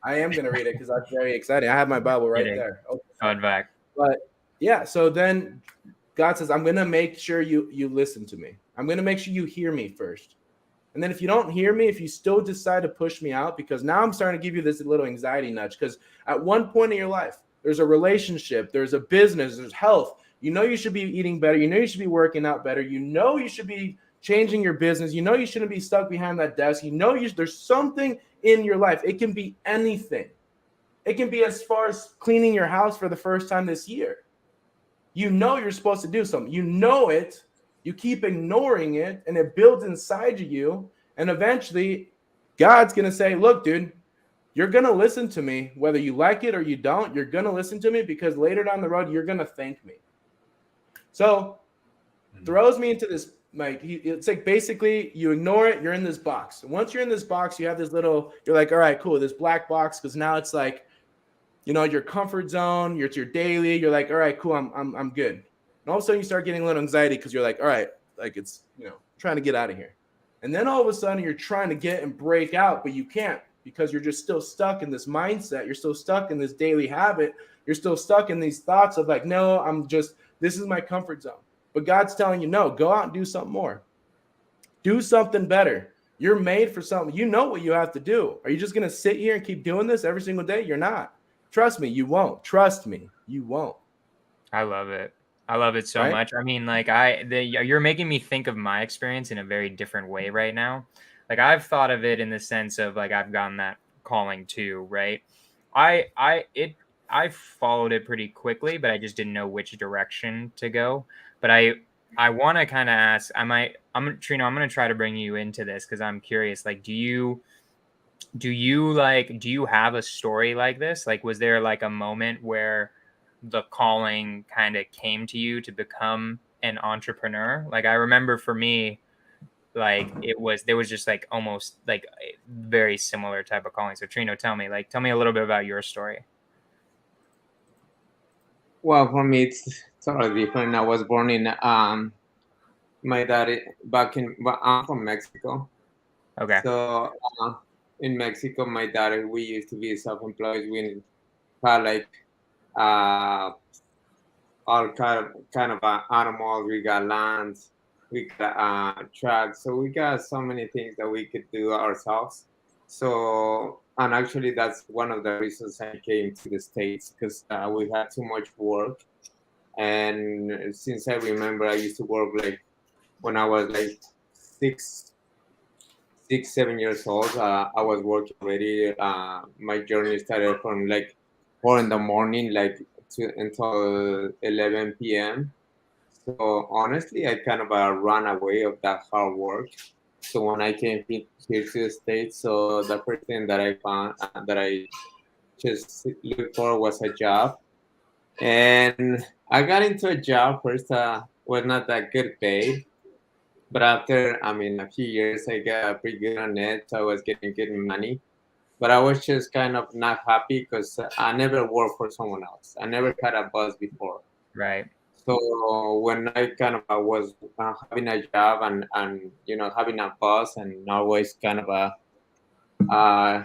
I am going to read it because that's very exciting. I have my Bible right there. Fun fact. But yeah, so then God says, I'm going to make sure you listen to me. I'm going to make sure you hear me first. And then if you don't hear me, if you still decide to push me out, because now I'm starting to give you this little anxiety nudge, because at one point in your life, there's a relationship, there's a business, there's health. You know you should be eating better. You know you should be working out better. You know you should be changing your business. You know you shouldn't be stuck behind that desk. You know there's something in your life. It can be anything. It can be as far as cleaning your house for the first time this year. You know you're supposed to do something. You know it. You keep ignoring it, and it builds inside of you. And eventually, God's going to say, look, dude, you're going to listen to me, whether you like it or you don't. You're going to listen to me because later down the road, you're going to thank me. So throws me into this, it's like basically you ignore it. You're in this box. And once you're in this box, you have this little, you're like, all right, cool, this black box, because now it's like, your comfort zone, it's your daily. You're like, all right, cool, I'm good. And all of a sudden you start getting a little anxiety because you're like, all right, like it's, trying to get out of here. And then all of a sudden you're trying to get and break out, but you can't because you're just still stuck in this mindset. You're still stuck in this daily habit. You're still stuck in these thoughts of like, no, this is my comfort zone. But God's telling you, no, go out and do something more. Do something better. You're made for something. You know what you have to do. Are you just going to sit here and keep doing this every single day? You're not. Trust me, you won't. Trust me, you won't. I love it. I love it so much. I mean, like you're making me think of my experience in a very different way right now. Like I've thought of it in the sense of like I've gotten that calling too, right? I followed it pretty quickly, but I just didn't know which direction to go. But I want to kind of ask, Trino, I'm going to try to bring you into this because I'm curious. Like, do you have a story like this? Like, was there like a moment where the calling kind of came to you to become an entrepreneur? Like, I remember for me, like there was just like almost like a very similar type of calling. So Trino, tell me a little bit about your story. Well, for me, it's totally different. I was born in my dad I'm from Mexico. Okay. So in Mexico, my dad, we used to be self-employed. We had like all kind of animals. We got land, we got trucks. So we got so many things that we could do ourselves. So, and actually, that's one of the reasons I came to the States, because we had too much work. And since I remember, I used to work like when I was like six, 7 years old. I was working already. My journey started from like 4 in the morning, like until 11 p.m. So honestly, I kind of ran away of that hard work. So when I came here to the States, so the first thing that I found that I just looked for was a job, and I got into a job first. Was not that good paid, but after, I mean, a few years, I got pretty good on it. So I was getting good money, but I was just kind of not happy because I never worked for someone else. I never had a boss before. Right. So when I kind of was having a job and having a boss and always kind of uh,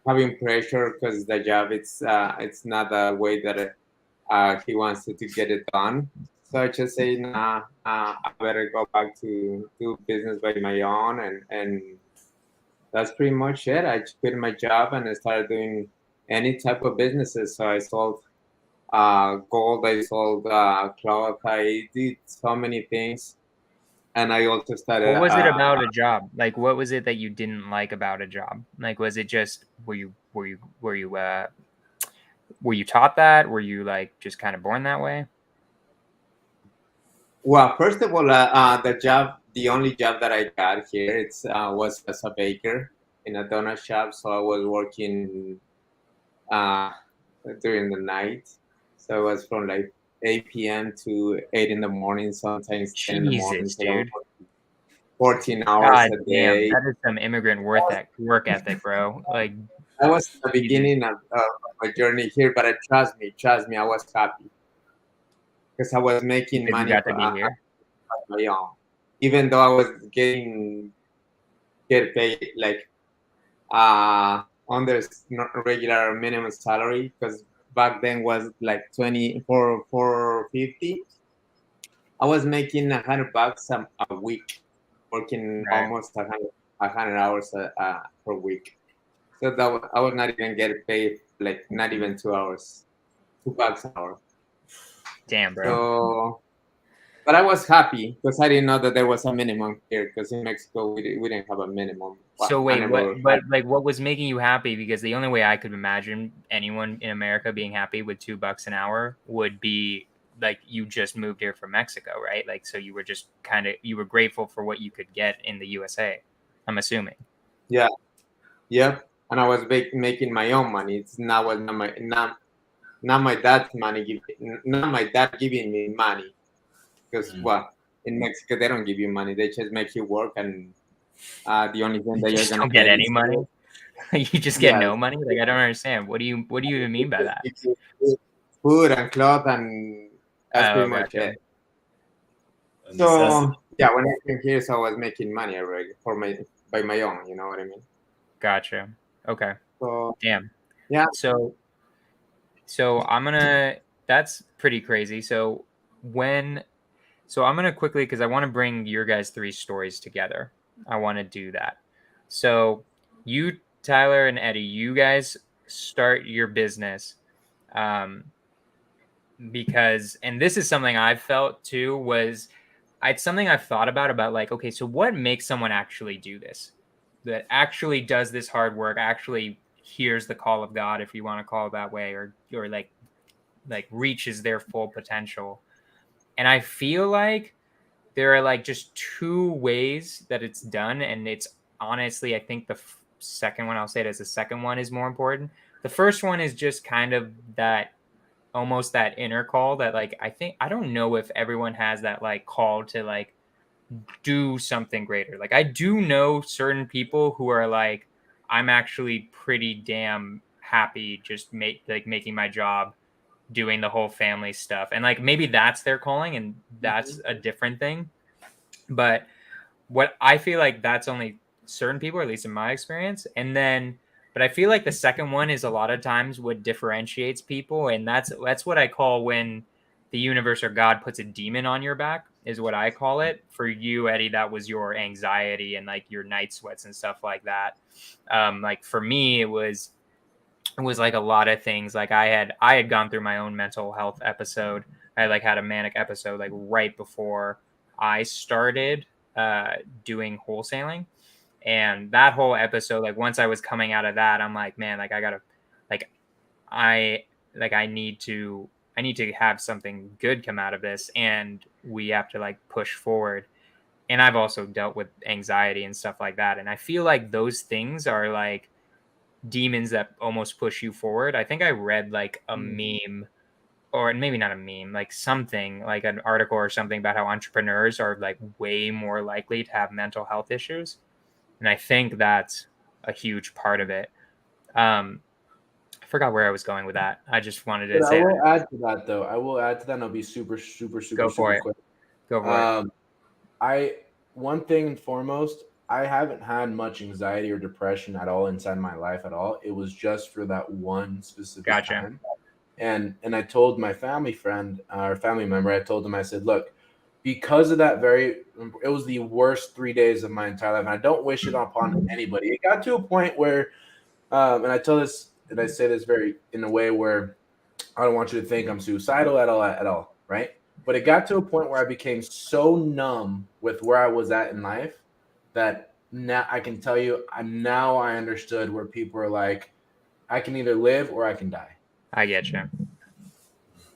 having pressure because the job it's not the way that he wants to get it done. So I just say, nah, I better go back to do business by my own, and that's pretty much it. I just quit my job and I started doing any type of businesses. So I sold gold, I sold cloth, I did so many things, and I also started. What was it about a job? Like, what was it that you didn't like about a job? Like, was it just were you taught that? Were you like just kind of born that way? Well, first of all, the only job that I got here, was as a baker in a donut shop. So I was working uh, during the night. So it was from like 8 p.m. to 8 in the morning, sometimes 10 in the morning. Jesus, So I was dude. working 14 hours God a damn, day. that is some immigrant work ethic, bro. Like, That was the Jesus. beginning of my journey here, but trust me, I was happy because I was making Because you money got to for be here. my own, even though I was get paid like under regular minimum salary, because back then was like 450. I was making $100 a week, working Right. almost 100 hours per week. So I was not even getting paid like not even 2 hours, $2 an hour. Damn, bro. So, but I was happy because I didn't know that there was a minimum here. Because in Mexico we didn't have a minimum. Well, So I wait, never but like, what was making you happy? Because the only way I could imagine anyone in America being happy with $2 an hour would be like you just moved here from Mexico, right? Like, so you were just you were grateful for what you could get in the USA. I'm assuming. Yeah, yep. And I was making my own money. It's not my dad's money. Not my dad giving me money. Because well, in Mexico they don't give you money. They just make you work, and the only thing You that you're just gonna don't get get any is money. You just get yeah, no money. Like, I don't understand. What do you even mean by that? food and clothes, and that's Oh, pretty much gotcha. it. A necessity. So yeah, when I came here, so I was making money already by my own. You know what I mean? Gotcha. Okay. So Damn. yeah, So that's pretty crazy. So I'm gonna quickly, because I want to bring your guys' three stories together. I want to do that. So you, Tyler and Eddie, you guys start your business, because, and this is something I've felt too, it's something I've thought about like, okay, so what makes someone actually do this? That actually does this hard work, actually hears the call of God, if you want to call it that way, or like reaches their full potential. And I feel like there are like just two ways that it's done, and it's honestly, I think the second one, I'll say it as the second one, is more important. The first one is just kind of that, almost that inner call that, like, I don't know if everyone has that like call to like do something greater. Like, I do know certain people who are like, I'm actually pretty damn happy just making my job, doing the whole family stuff, and like maybe that's their calling, and that's a different thing. But what I feel like, that's only certain people, or at least in my experience. And then, but I feel like the second one is a lot of times what differentiates people, and that's what I call when the universe or God puts a demon on your back, is what I call it. For you, Eddie, that was your anxiety and like your night sweats and stuff like that. Like for me, it was like a lot of things. Like I had gone through my own mental health episode. I like had a manic episode like right before I started doing wholesaling. And that whole episode, like once I was coming out of that, I'm like, man, like I gotta, like I need to have something good come out of this, and we have to like push forward. And I've also dealt with anxiety and stuff like that, and I feel like those things are like demons that almost push you forward. I think I read like a meme, or maybe not a meme, like something like an article or something about how entrepreneurs are like way more likely to have mental health issues. And I think that's a huge part of it. I forgot where I was going with that. I just wanted to say I will add to that, though. I will add to that, and I'll be super quick. Go for it. One thing and foremost, I haven't had much anxiety or depression at all inside my life at all. It was just for that one specific time. And I told my family friend or family member, I told him, I said, look, because of that it was the worst 3 days of my entire life. And I don't wish it upon anybody. It got to a point where, and I tell this, and I say this in a way where I don't want you to think I'm suicidal at all, right? But it got to a point where I became so numb with where I was at in life that now I can tell you, I understood where people are like, I can either live or I can die. I get you.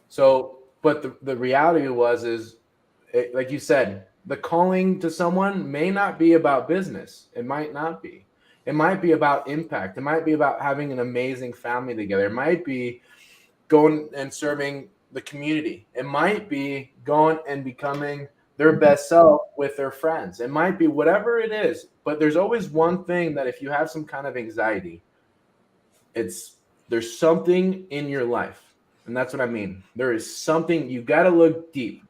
So, but the reality like you said, the calling to someone may not be about business. It might not be. It might be about impact. It might be about having an amazing family together. It might be going and serving the community. It might be going and becoming their best self with their friends. It might be whatever it is. But there's always one thing that if you have some kind of anxiety, there's something in your life. And that's what I mean. There is something, you got to look deep.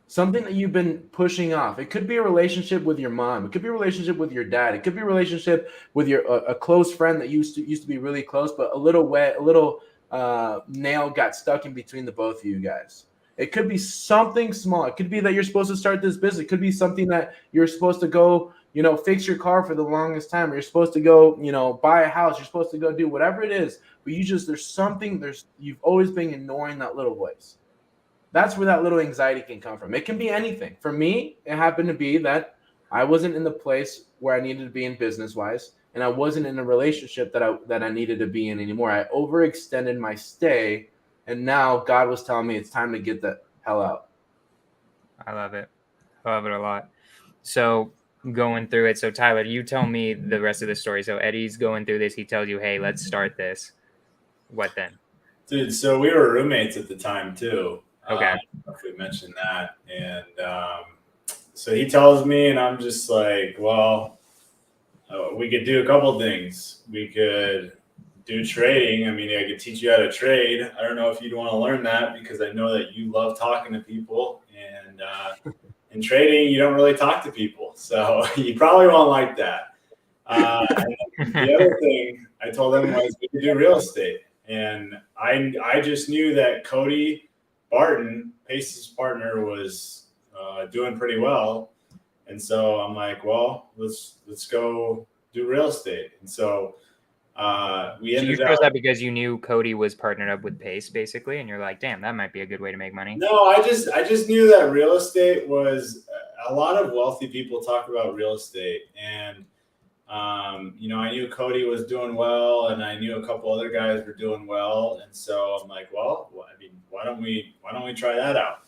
Something that you've been pushing off. It could be a relationship with your mom. It could be a relationship with your dad. It could be a relationship with a close friend that used to be really close, but a little nail got stuck in between the both of you guys. It could be something small. It could be that you're supposed to start this business. It could be something that you're supposed to go, fix your car for the longest time. Or you're supposed to go, buy a house. You're supposed to go do whatever it is. But you've always been ignoring that little voice. That's where that little anxiety can come from. It can be anything. For me, it happened to be that I wasn't in the place where I needed to be in business-wise, and I wasn't in a relationship that I needed to be in anymore. I overextended my stay, and now God was telling me it's time to get the hell out. I love it. I love it a lot. So going through it. So Tyler, you tell me the rest of the story. So Eddie's going through this. He tells you, hey, let's start this. What then? Dude, so we were roommates at the time too. Okay. I don't know if we mentioned that. And so he tells me, and I'm just like, well, we could do a couple things. We could do trading. I mean, I could teach you how to trade. I don't know if you'd want to learn that because I know that you love talking to people. And in trading, you don't really talk to people. So you probably won't like that. And the other thing I told him was we could do real estate. And I just knew that Cody Barton, Pace's partner, was doing pretty well, and so I'm like, well, let's go do real estate. And so we ended up. That because you knew Cody was partnered up with Pace, basically, and you're like, damn, that might be a good way to make money. No, I just knew that real estate was a lot of wealthy people talk about real estate, and I knew Cody was doing well, and I knew a couple other guys were doing well, and so I'm like, well, I mean, why don't we try that out?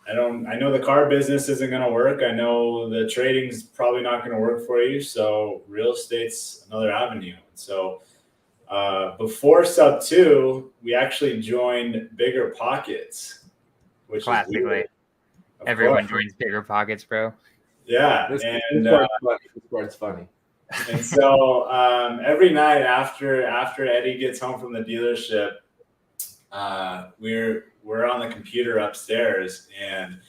I know the car business isn't going to work. I know the trading's probably not going to work for you. So real estate's another avenue. So before Sub 2, we actually joined Bigger Pockets, which classically, everyone joins Bigger Pockets, bro. Yeah, this part's funny. And so every night after Eddie gets home from the dealership, we're on the computer upstairs, and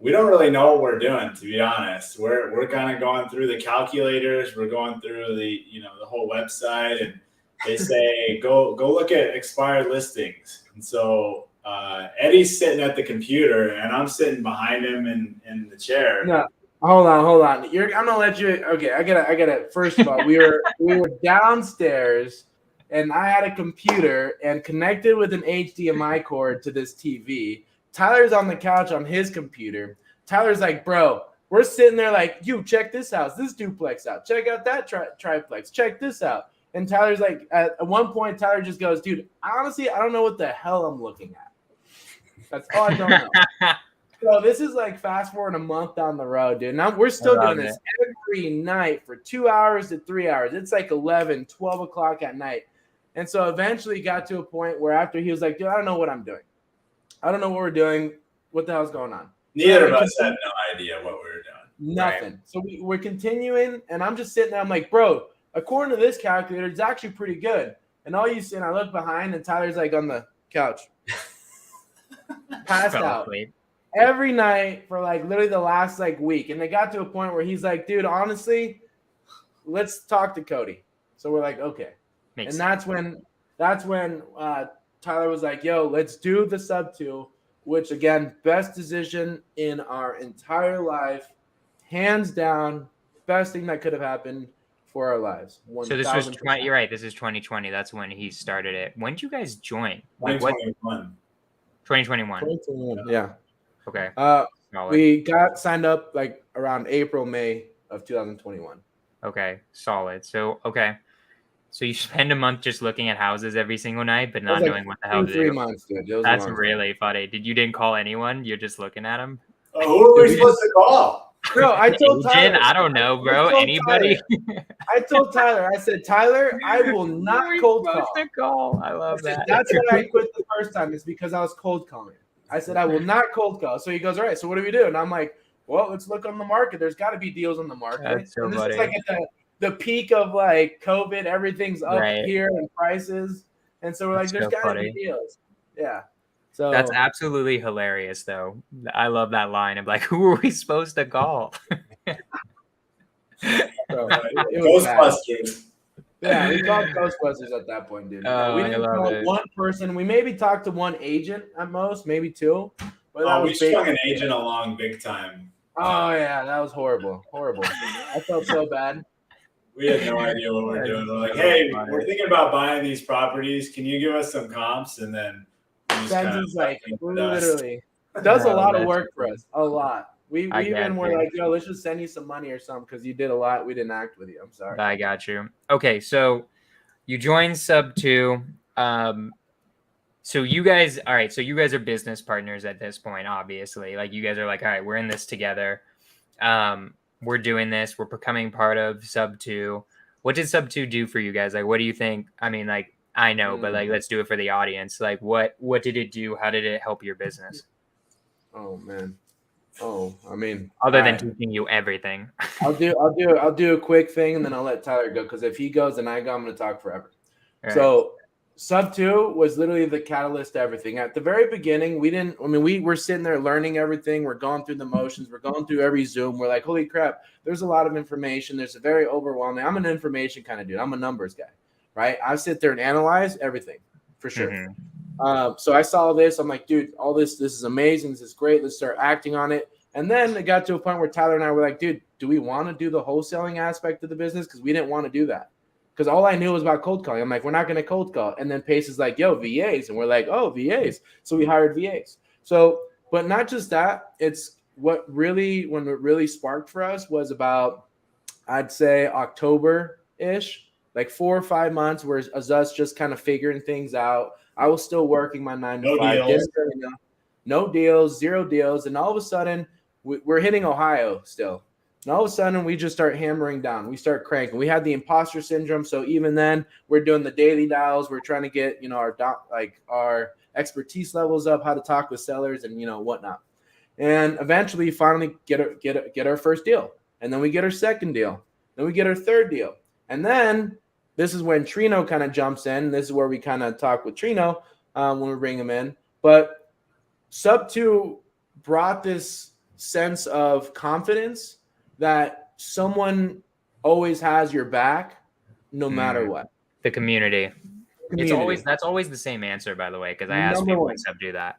we don't really know what we're doing, to be honest. We're kind of going through the calculators. We're going through the whole website, and they say go look at expired listings. And so Eddie's sitting at the computer, and I'm sitting behind him in the chair. No, hold on. I'm gonna let you. Okay, I gotta. First of all, we were downstairs, and I had a computer and connected with an HDMI cord to this TV. Tyler's on the couch on his computer. Tyler's like, bro, we're sitting there like, you check this house, this duplex out, check out that triplex, check this out. And Tyler's like, at one point, Tyler just goes, dude, honestly, I don't know what the hell I'm looking at. That's all I don't know. So this is like fast forward a month down the road, dude. Now we're still doing this every night for 2 hours to 3 hours. It's like 11, 12 o'clock at night. And so eventually got to a point where after he was like, dude, I don't know what I'm doing. I don't know what we're doing. What the hell's going on? Neither of us had no idea what we were doing. Nothing. Right. So we're continuing, and I'm just sitting there. I'm like, bro, according to this calculator, it's actually pretty good. And all you see, and I look behind, and Tyler's like on the couch, passed out every night for like literally the last like week. And they got to a point where he's like, dude, honestly, let's talk to Cody. So we're like, okay. Makes sense. That's when Tyler was like, yo, let's do the sub 2, which again, best decision in our entire life, hands down, best thing that could have happened for our lives. 1, so this was you're right. This is 2020. That's when he started it. When did you guys join? 2021. 2021. 2021. Yeah. Okay. We got signed up like around April, May of 2021. Okay. Solid. So So you spend a month just looking at houses every single night, but not knowing what the hell to do. 3 months, dude. That's really funny. Didn't call anyone? You're just looking at them? Who are we supposed to call? Bro, I told Tyler. I don't know, bro. Anybody? I told Tyler. I said, Tyler, I will not cold call. I love that. That's why I quit the first time. It's because I was cold calling. I said, I will not cold call. So he goes, all right, so what do we do? And I'm like, well, let's look on the market. There's got to be deals on the market. That's so and this funny. is like at the peak of like COVID. Everything's up here in prices. And so we're like, there's got to be deals. Yeah. So that's absolutely hilarious, though. I love that line of like, who are we supposed to call? Ghostbusters. Yeah, we called Ghostbusters at that point, dude. We didn't call one person. We maybe talked to one agent at most, maybe 2. But we strung an agent along big time. Oh yeah, that was horrible. I felt so bad. We had no idea what we're doing. We're like, hey, we're thinking about buying these properties. Can you give us some comps? And then Benji's like literally does a lot of work for us. A lot. We even were like, yo, let's just send you some money or something because you did a lot. We didn't act with you. I'm sorry. I got you. Okay, so you joined Sub 2. So you guys, all right, so you guys are business partners at this point, obviously. Like you guys are like, all right, we're in this together. We're doing this. We're becoming part of Sub 2. What did Sub 2 do for you guys? Like, what do you think? I mean, like, I know, but like, let's do it for the audience. Like, what did it do? How did it help your business? Oh, man. Oh, I mean, other than teaching you everything. I'll do a quick thing and then I'll let Tyler go because if he goes and I go, I'm going to talk forever. Right. So Sub 2 was literally the catalyst to everything. At the very beginning, we were sitting there learning everything. We're going through the motions. We're going through every Zoom. We're like, holy crap, there's a lot of information. There's a very overwhelming. I'm an information kind of dude. I'm a numbers guy, right? I sit there and analyze everything for sure. Mm-hmm. So I saw this. I'm like, dude, all this is amazing. This is great. Let's start acting on it. And then it got to a point where Tyler and I were like, dude, do we want to do the wholesaling aspect of the business? Because we didn't want to do that. Because all I knew was about cold calling. I'm like, we're not going to cold call. And then Pace is like, yo, VAs. And we're like, oh, VAs. So we hired VAs. So, but not just that. It's when it really sparked for us was about, I'd say October-ish, like 4 or 5 months where us just kind of figuring things out. I was still working my 9 to 5. No deals, 0 deals. And all of a sudden, we're hitting Ohio still. And all of a sudden, we just start hammering down. We start cranking. We had the imposter syndrome. So even then, we're doing the daily dials. We're trying to get, our expertise levels up, how to talk with sellers and, whatnot. And eventually, finally get our first deal. And then we get our second deal. Then we get our third deal. And then this is when Trino kind of jumps in. This is where we kind of talk with Trino when we bring him in. But Sub 2 brought this sense of confidence that someone always has your back no matter what. The community. Community. That's always the same answer, by the way, because I ask Number people one. and stuff do that.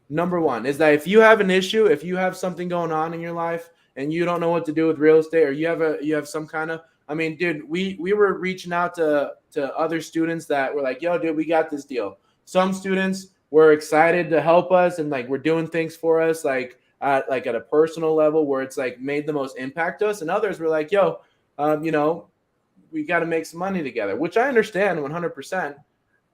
Number one is that if you have an issue, if you have something going on in your life and you don't know what to do with real estate, or you have some kind of, I mean, dude, we were reaching out to other students that were like, yo, dude, we got this deal. Some students were excited to help us and like we're doing things for us like at a personal level where it's like made the most impact to us, and others were like, yo, you know, we got to make some money together, which I understand 100%.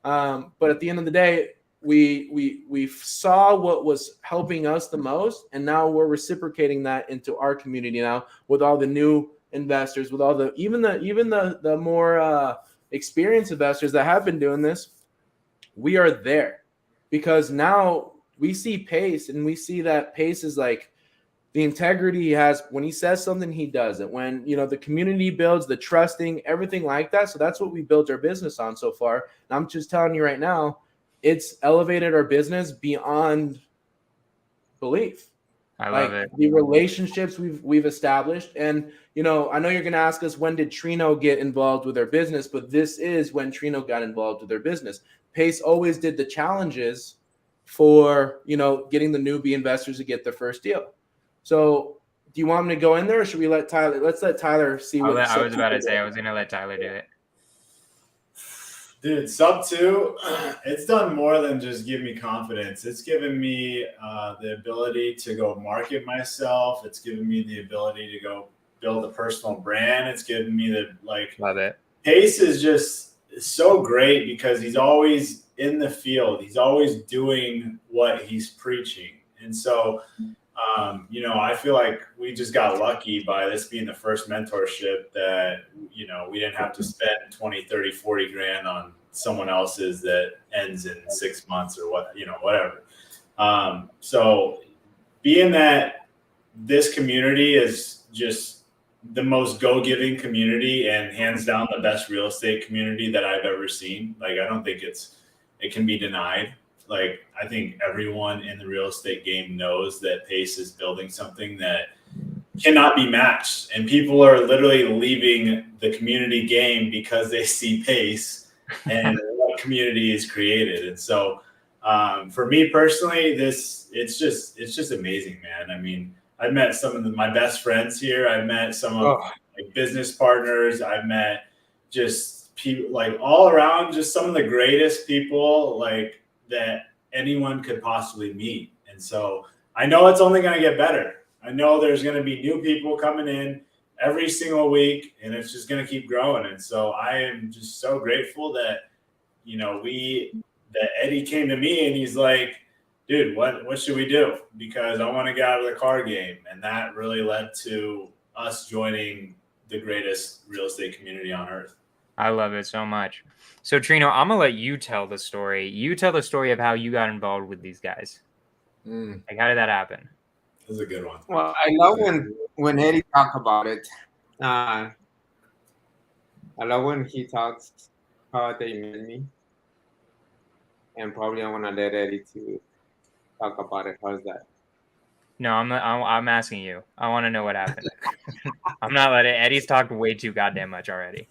But at the end of the day, we saw what was helping us the most, and now we're reciprocating that into our community now with all the new investors, with all the even the more experienced investors that have been doing this. We are there because now we see Pace, and we see that Pace is like the integrity he has. When he says something, he does it. When, you know, the community builds, the trusting, everything like that. So that's what we built our business on so far. And I'm just telling you right now, it's elevated our business beyond belief. I love it. The relationships we've established. And, you know, I know you're going to ask us, when did Trino get involved with our business? But this is when Trino got involved with their business. Pace always did the challenges for, you know, getting the newbie investors to get their first deal. So do you want me to go in there, or should we let Tyler? Let's let Tyler see what. I was about to say, I was going to let Tyler do it. Dude, sub 2, it's done more than just give me confidence. It's given me the ability to go market myself. It's given me the ability to go build a personal brand. It's given me the, like, love it. Pace is just so great because he's always in the field. He's always doing what he's preaching. And so, you know, I feel like we just got lucky by this being the first mentorship that, you know, we didn't have to spend 20, 30, 40 grand on someone else's that ends in 6 months or what, you know, whatever. So being that this community is just the most go-giving community and hands down the best real estate community that I've ever seen. Like, I don't think it can be denied. Like, I think everyone in the real estate game knows that Pace is building something that cannot be matched. And people are literally leaving the community game because they see Pace and what community is created. And so for me personally, it's just amazing, man. I mean, I've met some of my best friends here. I've met some of my business partners. I've met just people like all around, just some of the greatest people like that anyone could possibly meet. And so I know it's only going to get better. I know there's going to be new people coming in every single week, and it's just going to keep growing. And so I am just so grateful that, you know, that Eddie came to me and he's like, dude, what should we do? Because I want to get out of the car game. And that really led to us joining the greatest real estate community on earth. I love it so much. So Trino, I'm gonna let you tell the story. You tell the story of how you got involved with these guys. Like, how did that happen? That was a good one. Well, I love when Eddie talk about it. I love when he talks how they met me, and probably I want to let Eddie to talk about it. How's that? No, I'm asking you. I want to know what happened. I'm not letting Eddie's talked way too goddamn much already.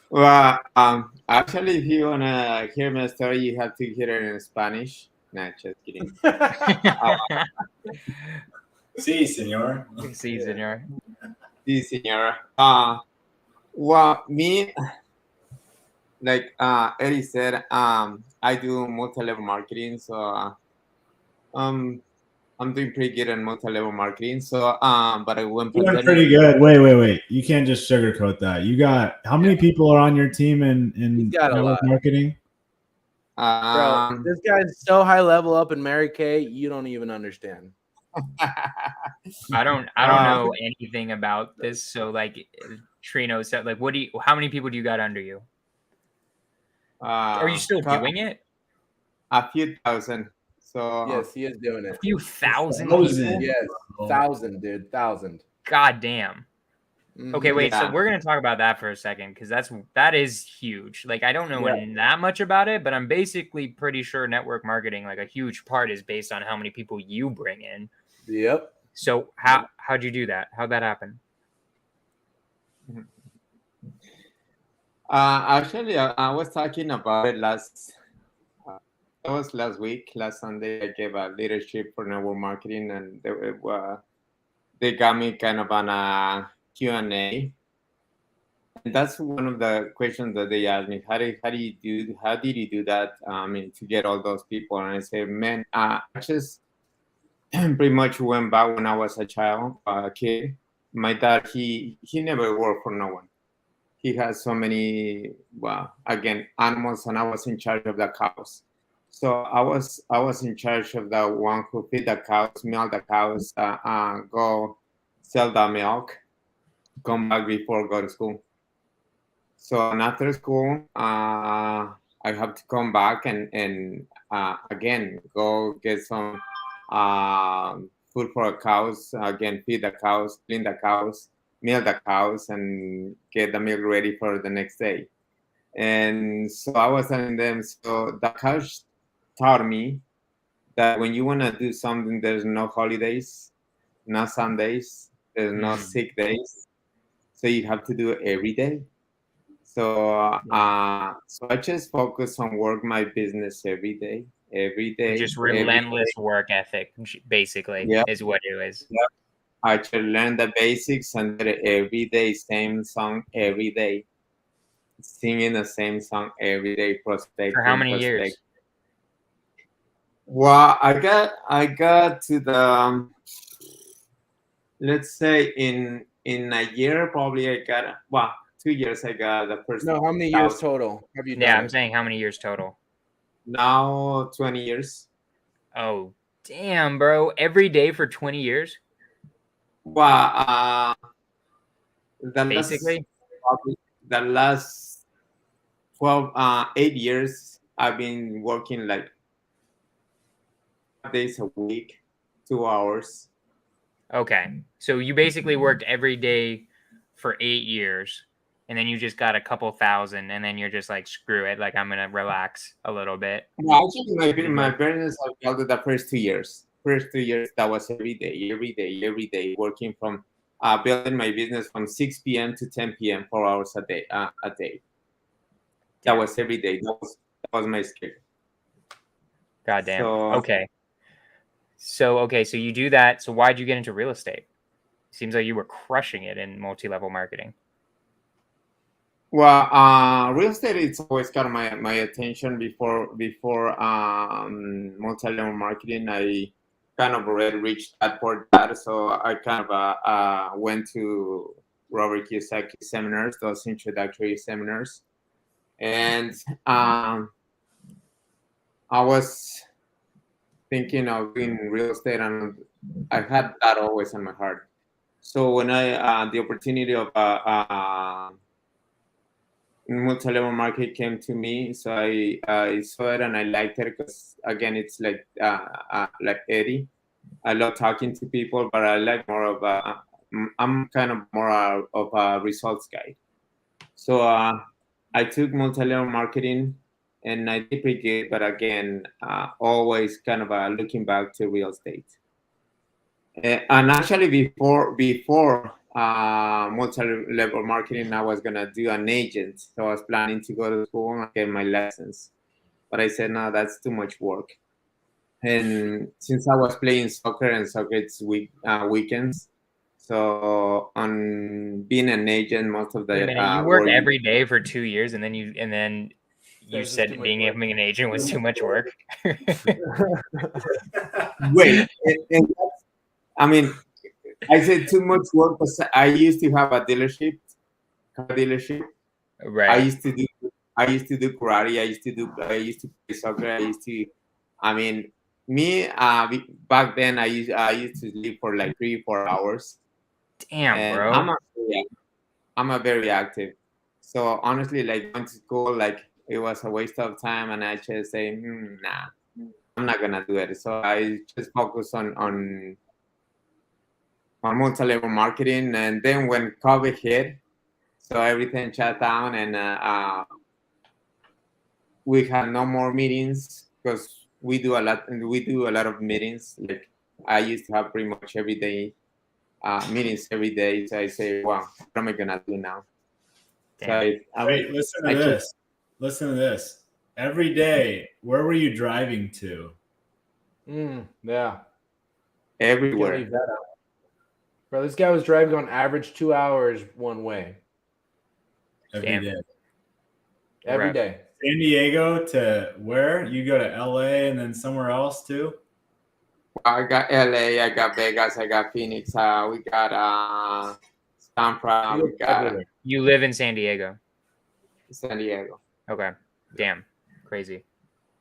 Well, actually, if you wanna hear my story, you have to hear it in Spanish. Nah, just kidding. Sí, señor. Sí, señor. Sí, señora. Well, me, like Eddie said, I do multi-level marketing, so I'm doing pretty good in multi-level marketing. So, but I went doing pretty good. Wait. You can't just sugarcoat that. You got how many people are on your team in network marketing? Bro, this guy's so high level up in Mary Kay, you don't even understand. I don't know anything about this. So like Trino said, like, how many people do you got under you? Are you still doing it? A few thousand. So yes, he is doing it. A few thousand people? Yes, 1,000, dude, 1,000. God damn. Okay, wait. Yeah. So we're gonna talk about that for a second because that is huge. Like, I don't know that much about it, but I'm basically pretty sure network marketing, like a huge part, is based on how many people you bring in. Yep. So how'd you do that? How'd that happen? Actually, I was talking about it that was last week, last Sunday. I gave a leadership for network marketing, and they got me kind of on a Q&A. And that's one of the questions that they asked me. How did you do that? I mean, to get all those people. And I said, man, I just pretty much went back when I was a kid. My dad, he never worked for no one. He has so many, well, again, animals, and I was in charge of the cows. So I was in charge of the one who feed the cows, milk the cows, go sell the milk, come back before go to school. So and after school, I have to come back and again go get some food for the cows. Again, feed the cows, clean the cows, milk the cows, and get the milk ready for the next day. And so I was telling them, so the coach taught me that when you want to do something, there's no holidays, no Sundays, there's no sick days. So you have to do it every day. So I just focus on work my business every day, Just relentless work ethic, basically, is what it is. Yeah. I just learn the basics and every day, same song every day, singing the same song every day, prospecting. For how many years? Well, I got to the let's say in a year probably I got 2 years I got the first. No, how many years total have you done? Yeah, I'm saying how many years total? Now 20 years. Oh, damn, bro. Every day for 20 years? Well, basically the last 8 years I've been working like 5 days a week, 2 hours. Okay. So you basically worked every day for 8 years, and then you just got a couple thousand, and then you're just like, screw it, like I'm gonna relax a little bit. Well, actually, my business I built it the first 2 years. First 2 years, that was every day, working from building my business from 6 p.m. to 10 p.m. 4 hours a day. That was every day. That was my schedule. Goddamn. Okay. So you do that. So why'd you get into real estate? Seems like you were crushing it in multi-level marketing. Well, real estate it's always got my attention before multi-level marketing. I kind of already reached that for that, so I kind of went to Robert Kiyosaki seminars, those introductory seminars, and I was thinking of doing real estate, and I had that always in my heart. So when I the opportunity of multi-level market came to me, so I saw it and I liked it because again it's like Eddie. I love talking to people, but I like more of I'm kind of more of a results guy. So I took multi-level marketing and I did pretty good, but again, always kind of looking back to real estate. And actually, before multi-level marketing, I was gonna do an agent. So I was planning to go to school and get my lessons, but I said no, that's too much work. And since I was playing soccer and soccer it's weekends, so on being an agent, most of the you work every day for 2 years, and then you said being an agent was too much work. Wait, and I mean, I said too much work because I used to have a car dealership. Right. I used to do karate. I used to play soccer. I mean, me back then I used to sleep for like 3-4 hours. Damn, and bro. I'm a very active. So honestly, like going to school, like it was a waste of time, and I just say, nah, I'm not gonna do it. So I just focus on multi-level marketing, and then when COVID hit, so everything shut down, and we had no more meetings because we do a lot of meetings, like I used to have pretty much every day meetings every day. So I say, wow, what am I gonna do now? So Damn. Wait, listen to I keep- this. Listen to this. Every day, where were you driving to? Yeah. Can't everywhere. leave that out. Bro, this guy was driving on average 2 hours one way Every Damn. day. every Rough. day. San Diego to where? You go to LA and then somewhere else too? I got LA, I got Vegas, I got Phoenix. We got San Fran, we got Everywhere. You live in San Diego. San Diego. Okay. Damn. Crazy.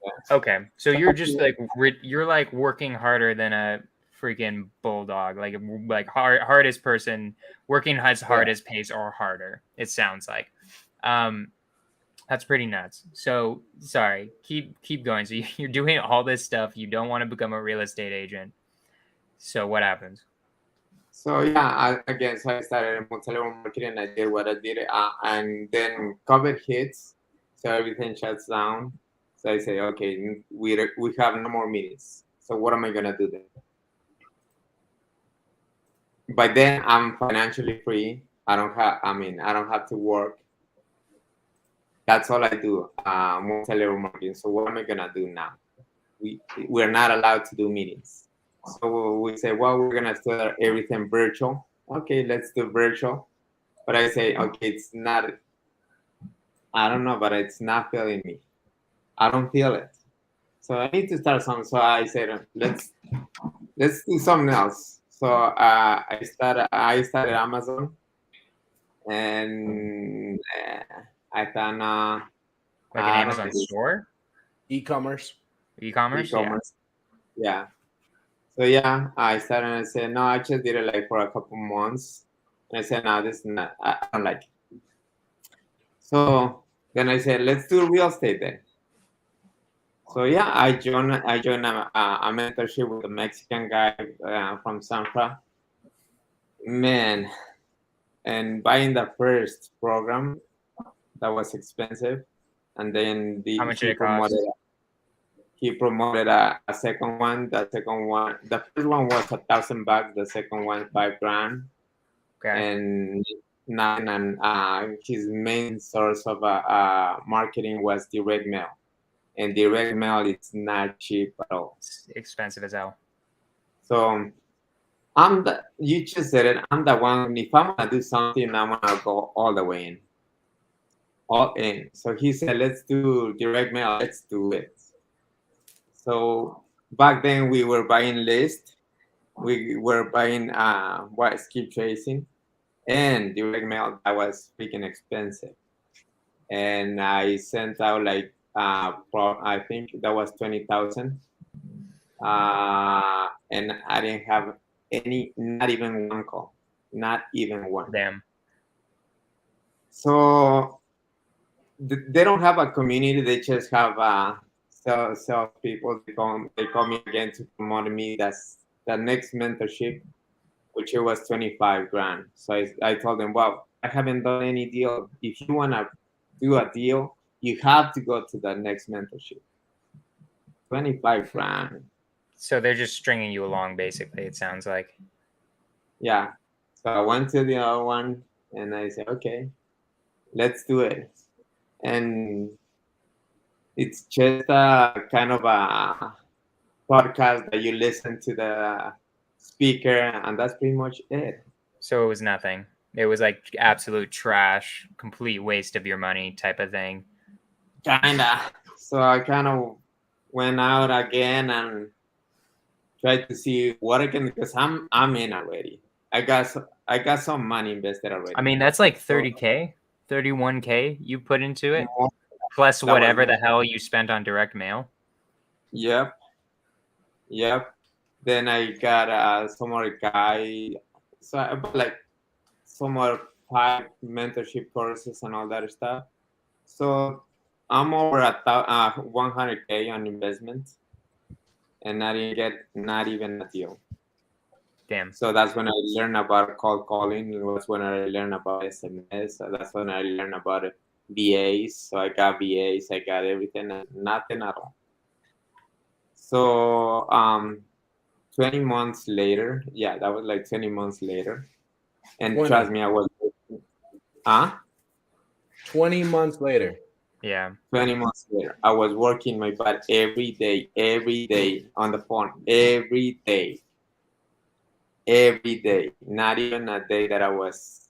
Yeah. Okay. So you're just like you're like working harder than a freaking bulldog, like hardest person working as hard as pace or harder. It sounds like. That's pretty nuts. So sorry, keep going. So you're doing all this stuff. You don't want to become a real estate agent. So what happens? So yeah, so I started in multi-level marketing. I did what I did, and then COVID hits, so everything shuts down. So I say, okay, we have no more meetings. So what am I gonna do then? By then, I'm financially free. I don't have to work. That's all I do, multi-level marketing. So what am I gonna do now? We're not allowed to do meetings. So we say, well, we're gonna start everything virtual. Okay, let's do virtual. But I say, okay, it's not. I don't know, but it's not feeling me. I don't feel it. So I need to start something. So I said, let's do something else. So I started Amazon, and I thought Like an Amazon store, E-commerce. e-commerce. Yeah. So yeah, I started and I said, no, I just did it like for a couple months. And I said, no, this is not, I don't like it. So then I said, let's do real estate then. So yeah, I joined a mentorship with a Mexican guy from San Fran. Man, and buying the first program, that was expensive. And then How much did it cost? He promoted a second one. The first one was $1,000. The second one $5,000. Okay. And his main source of marketing was direct mail, and direct mail is not cheap at all. It's expensive as hell. So you just said it. I'm the one. If I'm gonna do something, I'm gonna go all the way in, all in. So he said, "Let's do direct mail. Let's do it." So back then we were buying list. We were buying skip tracing. And direct mail, that was freaking expensive. And I sent out like I think that was 20,000. And I didn't have not even one call, not even one. Damn. So they don't have a community. They just have sales people. They call me again to promote me. That's the next mentorship, which it was $25,000. So I told them, well, I haven't done any deal. If you want to do a deal, you have to go to the next mentorship. $25,000. So they're just stringing you along, basically. It sounds like. Yeah. So I went to the other one, and I said, okay, let's do it. And it's just a kind of a podcast that you listen to the speaker, and that's pretty much it. So it was nothing. It was like absolute trash, complete waste of your money type of thing. Kinda. So I kind of went out again and tried to see what I can, because I'm in already. I got some money invested already. I mean, that's like 30K, 31K you put into it, plus whatever the hell you spent on direct mail. Yep. Then I got some other guy. So I bought like some other 5 mentorship courses and all that stuff. So I'm over at 100K on investment, and I didn't get not even a deal. Damn. So that's when I learned about cold calling. It was when I learned about SMS. So that's when I learned about VAs. So I got VAs. I got everything, and nothing at all. So 20 months later. Yeah, that was like 20 months later. And 20. trust me, I was 20 months later. Yeah. 20 months later. I was working my butt every day on the phone, every day. Not even a day that I was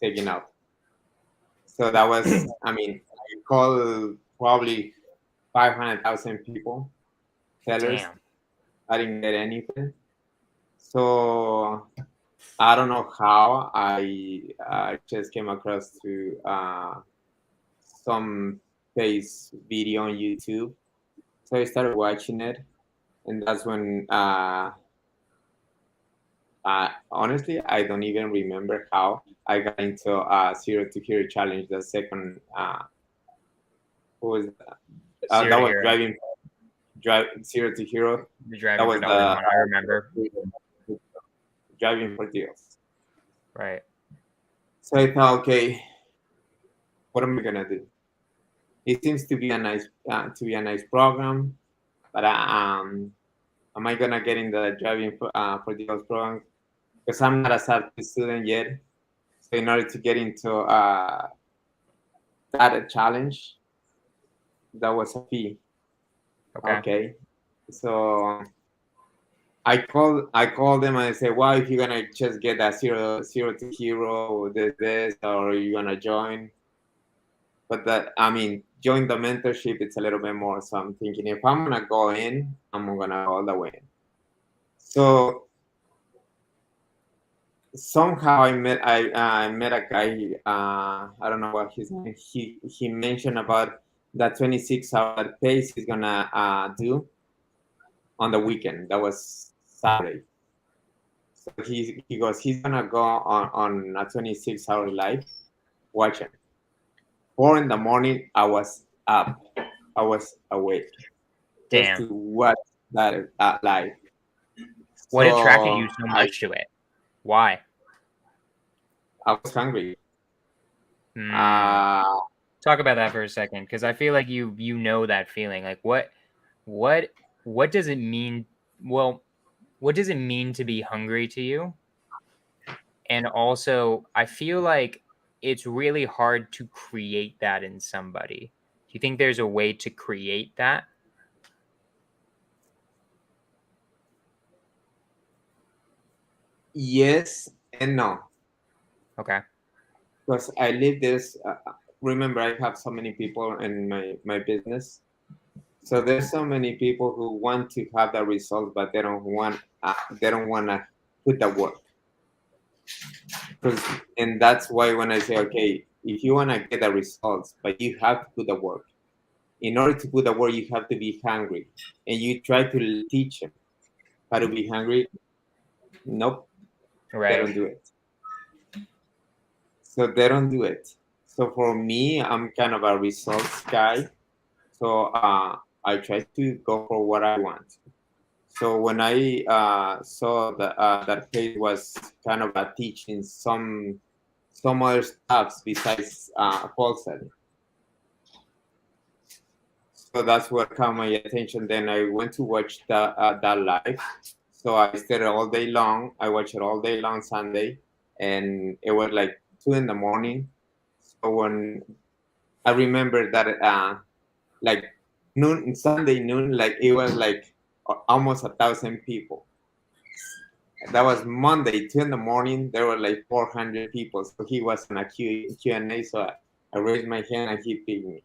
taking off. So that was, I mean, I called probably 500,000 people, sellers. Damn. I didn't get anything. So I don't know how I just came across to some face video on YouTube. So I started watching it, and that's when honestly I don't even remember how I got into Zero to Hero challenge. The second, who was that? Zero That to was Hero. drive Zero to Hero. The That driving was for dollar one. I remember. driving for deals. Right. So I thought, okay, what am I gonna do? It seems to be a nice program, but am I gonna get in the driving for deals program? Because I'm not a certified student yet. So in order to get into that challenge, that was a fee. Okay. Okay. So I called them and I said, well, if you're gonna just get that zero to hero or this, or you're gonna join. But that, I mean, join the mentorship, it's a little bit more. So I'm thinking, if I'm gonna go in, I'm gonna go all the way in. So somehow I met a guy. I don't know what his name. He mentioned about that 26-hour pace he's gonna do on the weekend. That was Saturday. So he goes, he's gonna go on a 26-hour live. Watch it. 4 in the morning, I was up. I was awake just Damn. to watch that live. What attracted So you so much to it? Why? I was hungry. Talk about that for a second, because I feel like you know that feeling. Like what does it mean? Well, what does it mean to be hungry to you? And also, I feel like it's really hard to create that in somebody. Do you think there's a way to create that? Yes and no. Okay. Because I live this. Remember, I have so many people in my business. So there's so many people who want to have the results, but they don't want to put the work. And that's why when I say, okay, if you want to get the results, but you have to put the work. In order to put the work, you have to be hungry, and you try to teach them how to be hungry. Nope, Right. they don't do it. So they don't do it. So for me, I'm kind of a results guy. So I try to go for what I want. So when I saw that page was kind of a teaching some other stuff besides wholesaling. So that's what caught my attention. Then I went to watch that live. So I stayed all day long. I watched it all day long Sunday, and it was like 2 in the morning. So when I remember that like Sunday noon, like it was like almost 1,000 people. That was Monday, 2 in the morning. There were like 400 people. So he was in a Q&A. So I raised my hand and he picked me.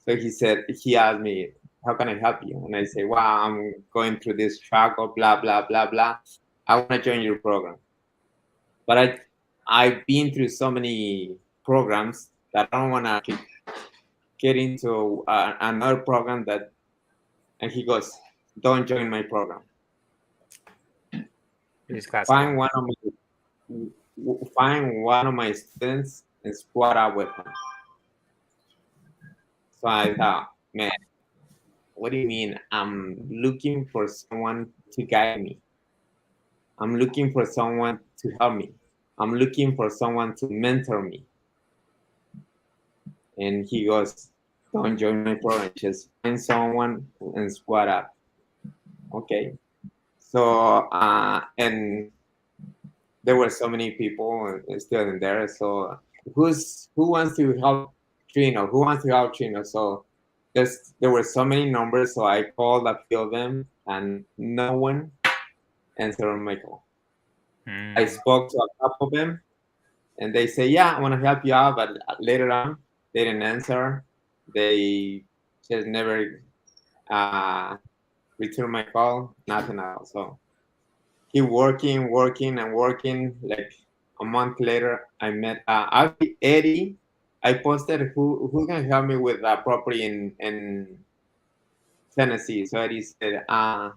So he asked me, how can I help you? And I say, wow, I'm going through this struggle, blah, blah, blah, blah. I want to join your program. But I've been through so many programs that I don't want to get into another program that, and he goes, don't join my program. Find one of my students and squad up with him. So I thought, man, what do you mean? I'm looking for someone to guide me. I'm looking for someone to help me. I'm looking for someone to mentor me. And he goes, don't join my program. Just find someone and squad up. Okay. So and there were so many people still in there. So who wants to help Trino? Who wants to help Trino? So there were so many numbers. So I called a few of them, and no one answered my call. I spoke to a couple of them, and they say, "Yeah, I want to help you out," but later on, they didn't answer. They just never returned my call. Nothing else. So keep working, working, and working. Like a month later, I met actually Eddie. I posted who can help me with a property in Tennessee. So Eddie said, I'm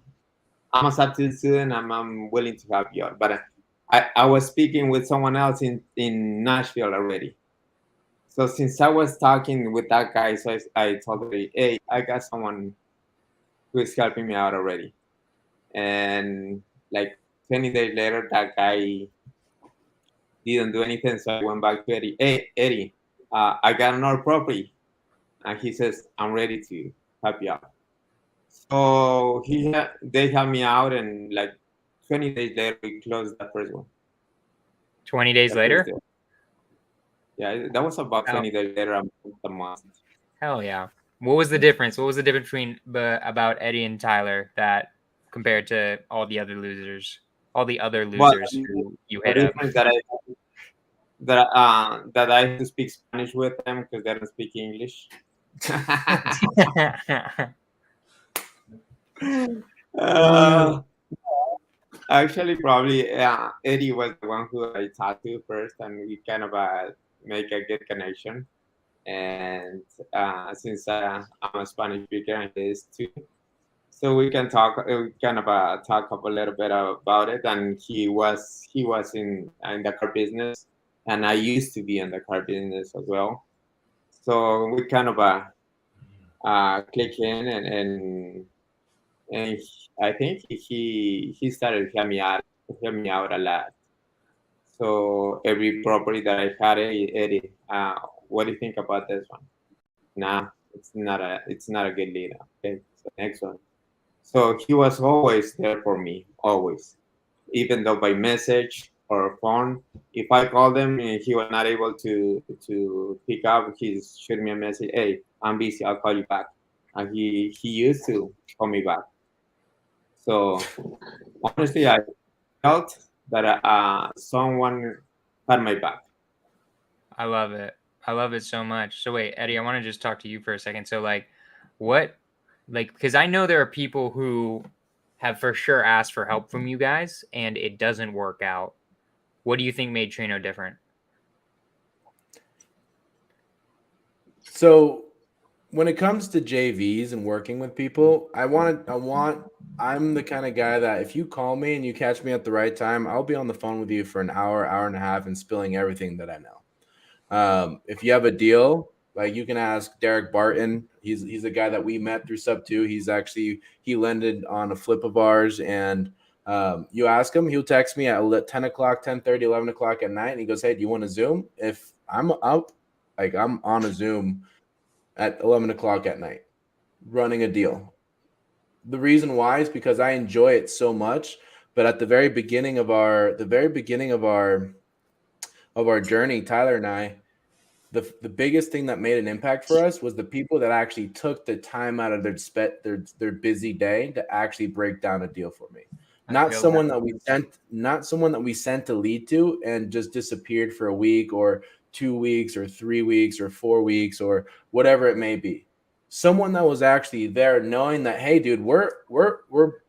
a substitute student. I'm willing to help you out. But I was speaking with someone else in Nashville already. So since I was talking with that guy, so I told her, hey, I got someone who is helping me out already. And like 20 days later, that guy didn't do anything. So I went back to Eddie. Hey, Eddie, I got another property. And he says, I'm ready to help you out. So they helped me out, and like 20 days later, we closed the first one. 20 days later? Yeah, that was about 20 days later, a month. Hell yeah. What was the difference? What was the difference between about Eddie and Tyler that compared to all the other losers? All the other losers who you hit up? That I have to speak Spanish with them because they don't speak English. Actually, probably Eddie was the one who I talked to first, and we kind of make a good connection. And since I'm a Spanish speaker and he is too, so we can talk. We kind of talk up a little bit about it. And he was in the car business, and I used to be in the car business as well. So we kind of click in, and I think he started helping me out a lot. So every property that I had, Eddie, what do you think about this one? Nah, it's not a good leader. Okay, so next one. So he was always there for me, always, even though by message or phone. If I called him and he was not able to pick up, he shoot me a message. Hey, I'm busy. I'll call you back. And he used to call me back. So honestly, I felt that someone had my back. I love it. I love it so much. So wait, Eddie, I want to just talk to you for a second. So because I know there are people who have for sure asked for help from you guys and it doesn't work out. What do you think made Trino different? So when it comes to JVs and working with people, I'm the kind of guy that if you call me and you catch me at the right time, I'll be on the phone with you for an hour, hour and a half and spilling everything that I know. If you have a deal, like you can ask Derek Barton. He's a guy that we met through Sub 2. He landed on a flip of ours, and you ask him, he'll text me at 10 o'clock, 10:30, 11 o'clock at night, and he goes, hey, do you want to Zoom? If I'm up, like I'm on a Zoom at 11 o'clock at night running a deal. The reason why is because I enjoy it so much. But at the very beginning of our journey, Tyler and I, the biggest thing that made an impact for us was the people that actually took the time out of their busy day to actually break down a deal for me. Not someone that we sent a lead to and just disappeared for a week or 2 weeks or 3 weeks or 4 weeks or whatever it may be. Someone that was actually there knowing that, hey, dude, we're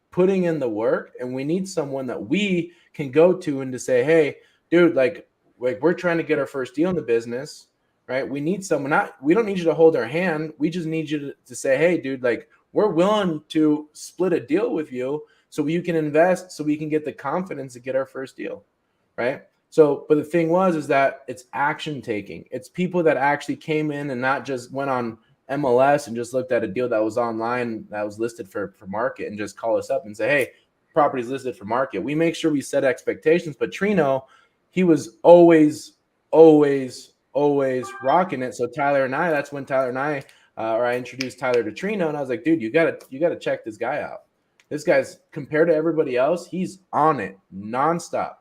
putting in the work and we need someone that we can go to and to say, hey, dude, like we're trying to get our first deal in the business, right? We need someone, we don't need you to hold our hand. We just need you to say, hey, dude, like we're willing to split a deal with you so you can invest, so we can get the confidence to get our first deal, right? So, but the thing is that it's action taking. It's people that actually came in and not just went on MLS and just looked at a deal that was online that was listed for market and just call us up and say, hey, property's listed for market. We make sure we set expectations. But Trino, he was always rocking it. So Tyler and I, that's when Tyler and I, or I introduced Tyler to Trino, and I was like, dude, you gotta check this guy out. This guy's, compared to everybody else, he's on it nonstop.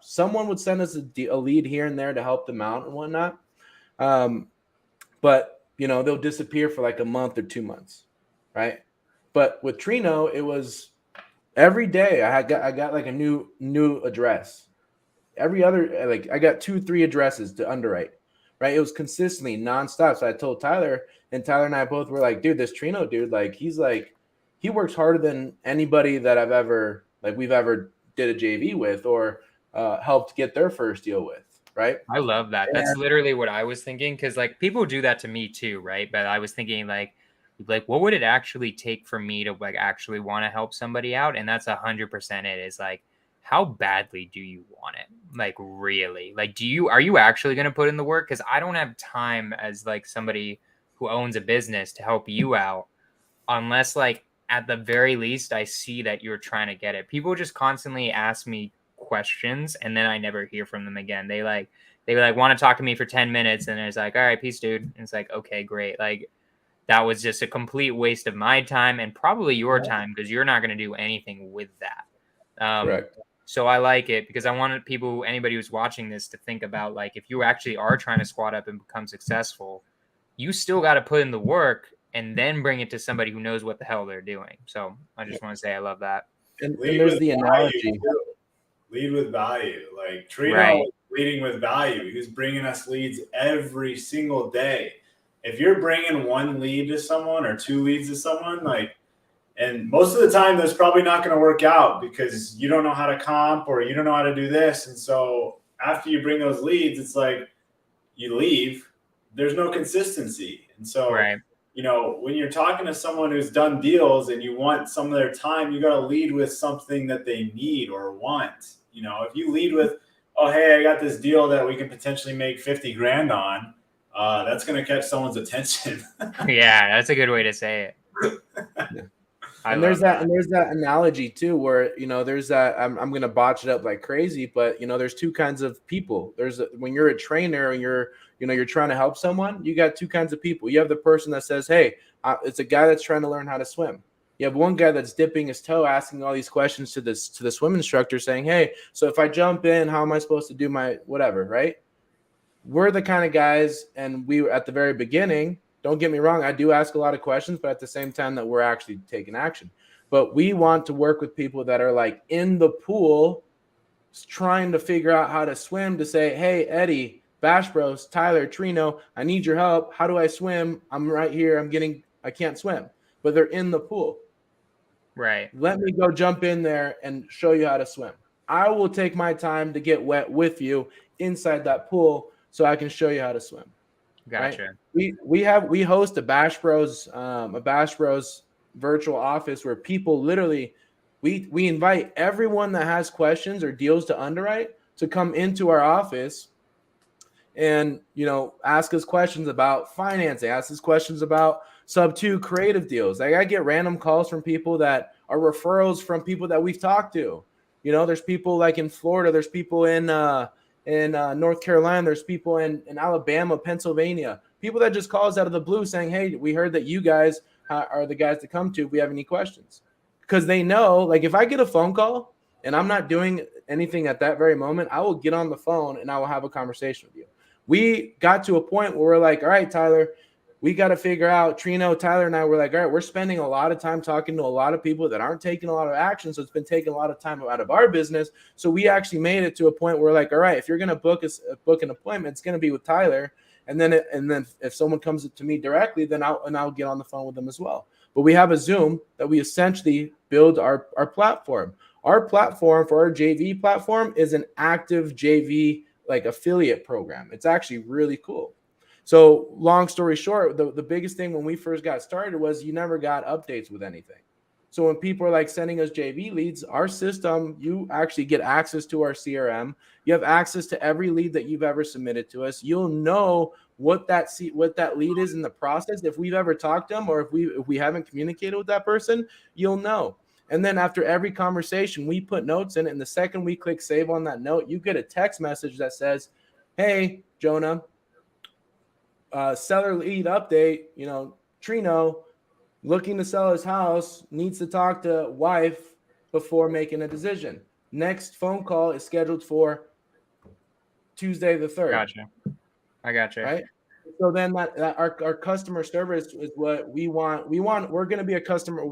Someone would send us a lead here and there to help them out and whatnot. But, you know, they'll disappear for like a month or 2 months, right? But with Trino, it was every day I got like a new address. Every other, like I got 2-3 addresses to underwrite, right? It was consistently nonstop. So I told Tyler, and Tyler and I both were like, dude, this Trino dude, like he works harder than anybody that we've ever did a JV with or helped get their first deal with, right? I love that. Yeah. That's literally what I was thinking, because like people do that to me too, right? But I was thinking like what would it actually take for me to like actually want to help somebody out? And that's 100% it. Is like, how badly do you want it? Like, really? Like, are you actually going to put in the work? Because I don't have time as like somebody who owns a business to help you out unless like at the very least I see that you're trying to get it. People just constantly ask me questions and then I never hear from them again. They want to talk to me for 10 minutes and it's like, all right, peace, dude. And it's like, okay, great. Like, that was just a complete waste of my time and probably your time, because you're not going to do anything with that. Correct. So I like it because I wanted anybody who's watching this to think about, like, if you actually are trying to squat up and become successful, you still got to put in the work and then bring it to somebody who knows what the hell they're doing. So I just want to say I love that. And there's the analogy. Lead with value. Like Trino Right. leading with value. He's bringing us leads every single day. If you're bringing 1 lead to someone or 2 leads to someone, like, and most of the time that's probably not going to work out because you don't know how to comp or you don't know how to do this. And so after you bring those leads, it's like you leave, there's no consistency. And so, Right. you know, when you're talking to someone who's done deals and you want some of their time, you got to lead with something that they need or want. You know, if you lead with, oh, hey, I got this deal that we can potentially make 50 grand on, that's going to catch someone's attention. Yeah, that's a good way to say it. Yeah. And there's that analogy too, where, you know, there's that, I'm going to botch it up like crazy, but, you know, there's 2 kinds of people. When you're a trainer and you're trying to help someone, you got 2 kinds of people. You have the person that says, hey, it's a guy that's trying to learn how to swim. You have one guy that's dipping his toe, asking all these questions to the swim instructor saying, hey, so if I jump in, how am I supposed to do my whatever, right? We're the kind of guys, and we were at the very beginning, don't get me wrong, I do ask a lot of questions, but at the same time that we're actually taking action. But we want to work with people that are like in the pool trying to figure out how to swim, to say, hey, Eddie, Bash Bros, Tyler, Trino, I need your help. How do I swim? I'm right here. I can't swim. But they're in the pool. Right. Let me go jump in there and show you how to swim. I will take my time to get wet with you inside that pool so I can show you how to swim. Gotcha. Right? We host a Bash Bros virtual office where people literally we invite everyone that has questions or deals to underwrite to come into our office and, you know, ask us questions about financing, ask us questions about sub 2 creative deals. Like, I get random calls from people that are referrals from people that we've talked to. You know, there's people like in Florida, there's people in North Carolina, there's people in Alabama, Pennsylvania, people that just call us out of the blue saying, hey, we heard that you guys are the guys to come to if we have any questions. Because they know, like, if I get a phone call and I'm not doing anything at that very moment, I will get on the phone and I will have a conversation with you. We got to a point where we're like, all right, Tyler, we got to figure out, Trino, Tyler, and I were like, all right, we're spending a lot of time talking to a lot of people that aren't taking a lot of action. So it's been taking a lot of time out of our business. So we actually made it to a point where we're like, all right, if you're going to book an appointment, it's going to be with Tyler. And then if someone comes to me directly, then I'll get on the phone with them as well. But we have a Zoom that we essentially build our platform. Our platform for our JV platform is an active JV like affiliate program. It's actually really cool. So long story short, the biggest thing when we first got started was you never got updates with anything. So when people are like sending us JV leads, our system, you actually get access to our CRM. You have access to every lead that you've ever submitted to us. You'll know what that lead is in the process. If we've ever talked to them or if we haven't communicated with that person, you'll know. And then after every conversation, we put notes in it. And the second we click save on that note, you get a text message that says, hey, Jonah, seller lead update, you know, Trino, looking to sell his house, needs to talk to wife before making a decision. Next phone call is scheduled for Tuesday the 3rd. I gotcha. Right. So then that our customer service is what we want. We're going to be a customer.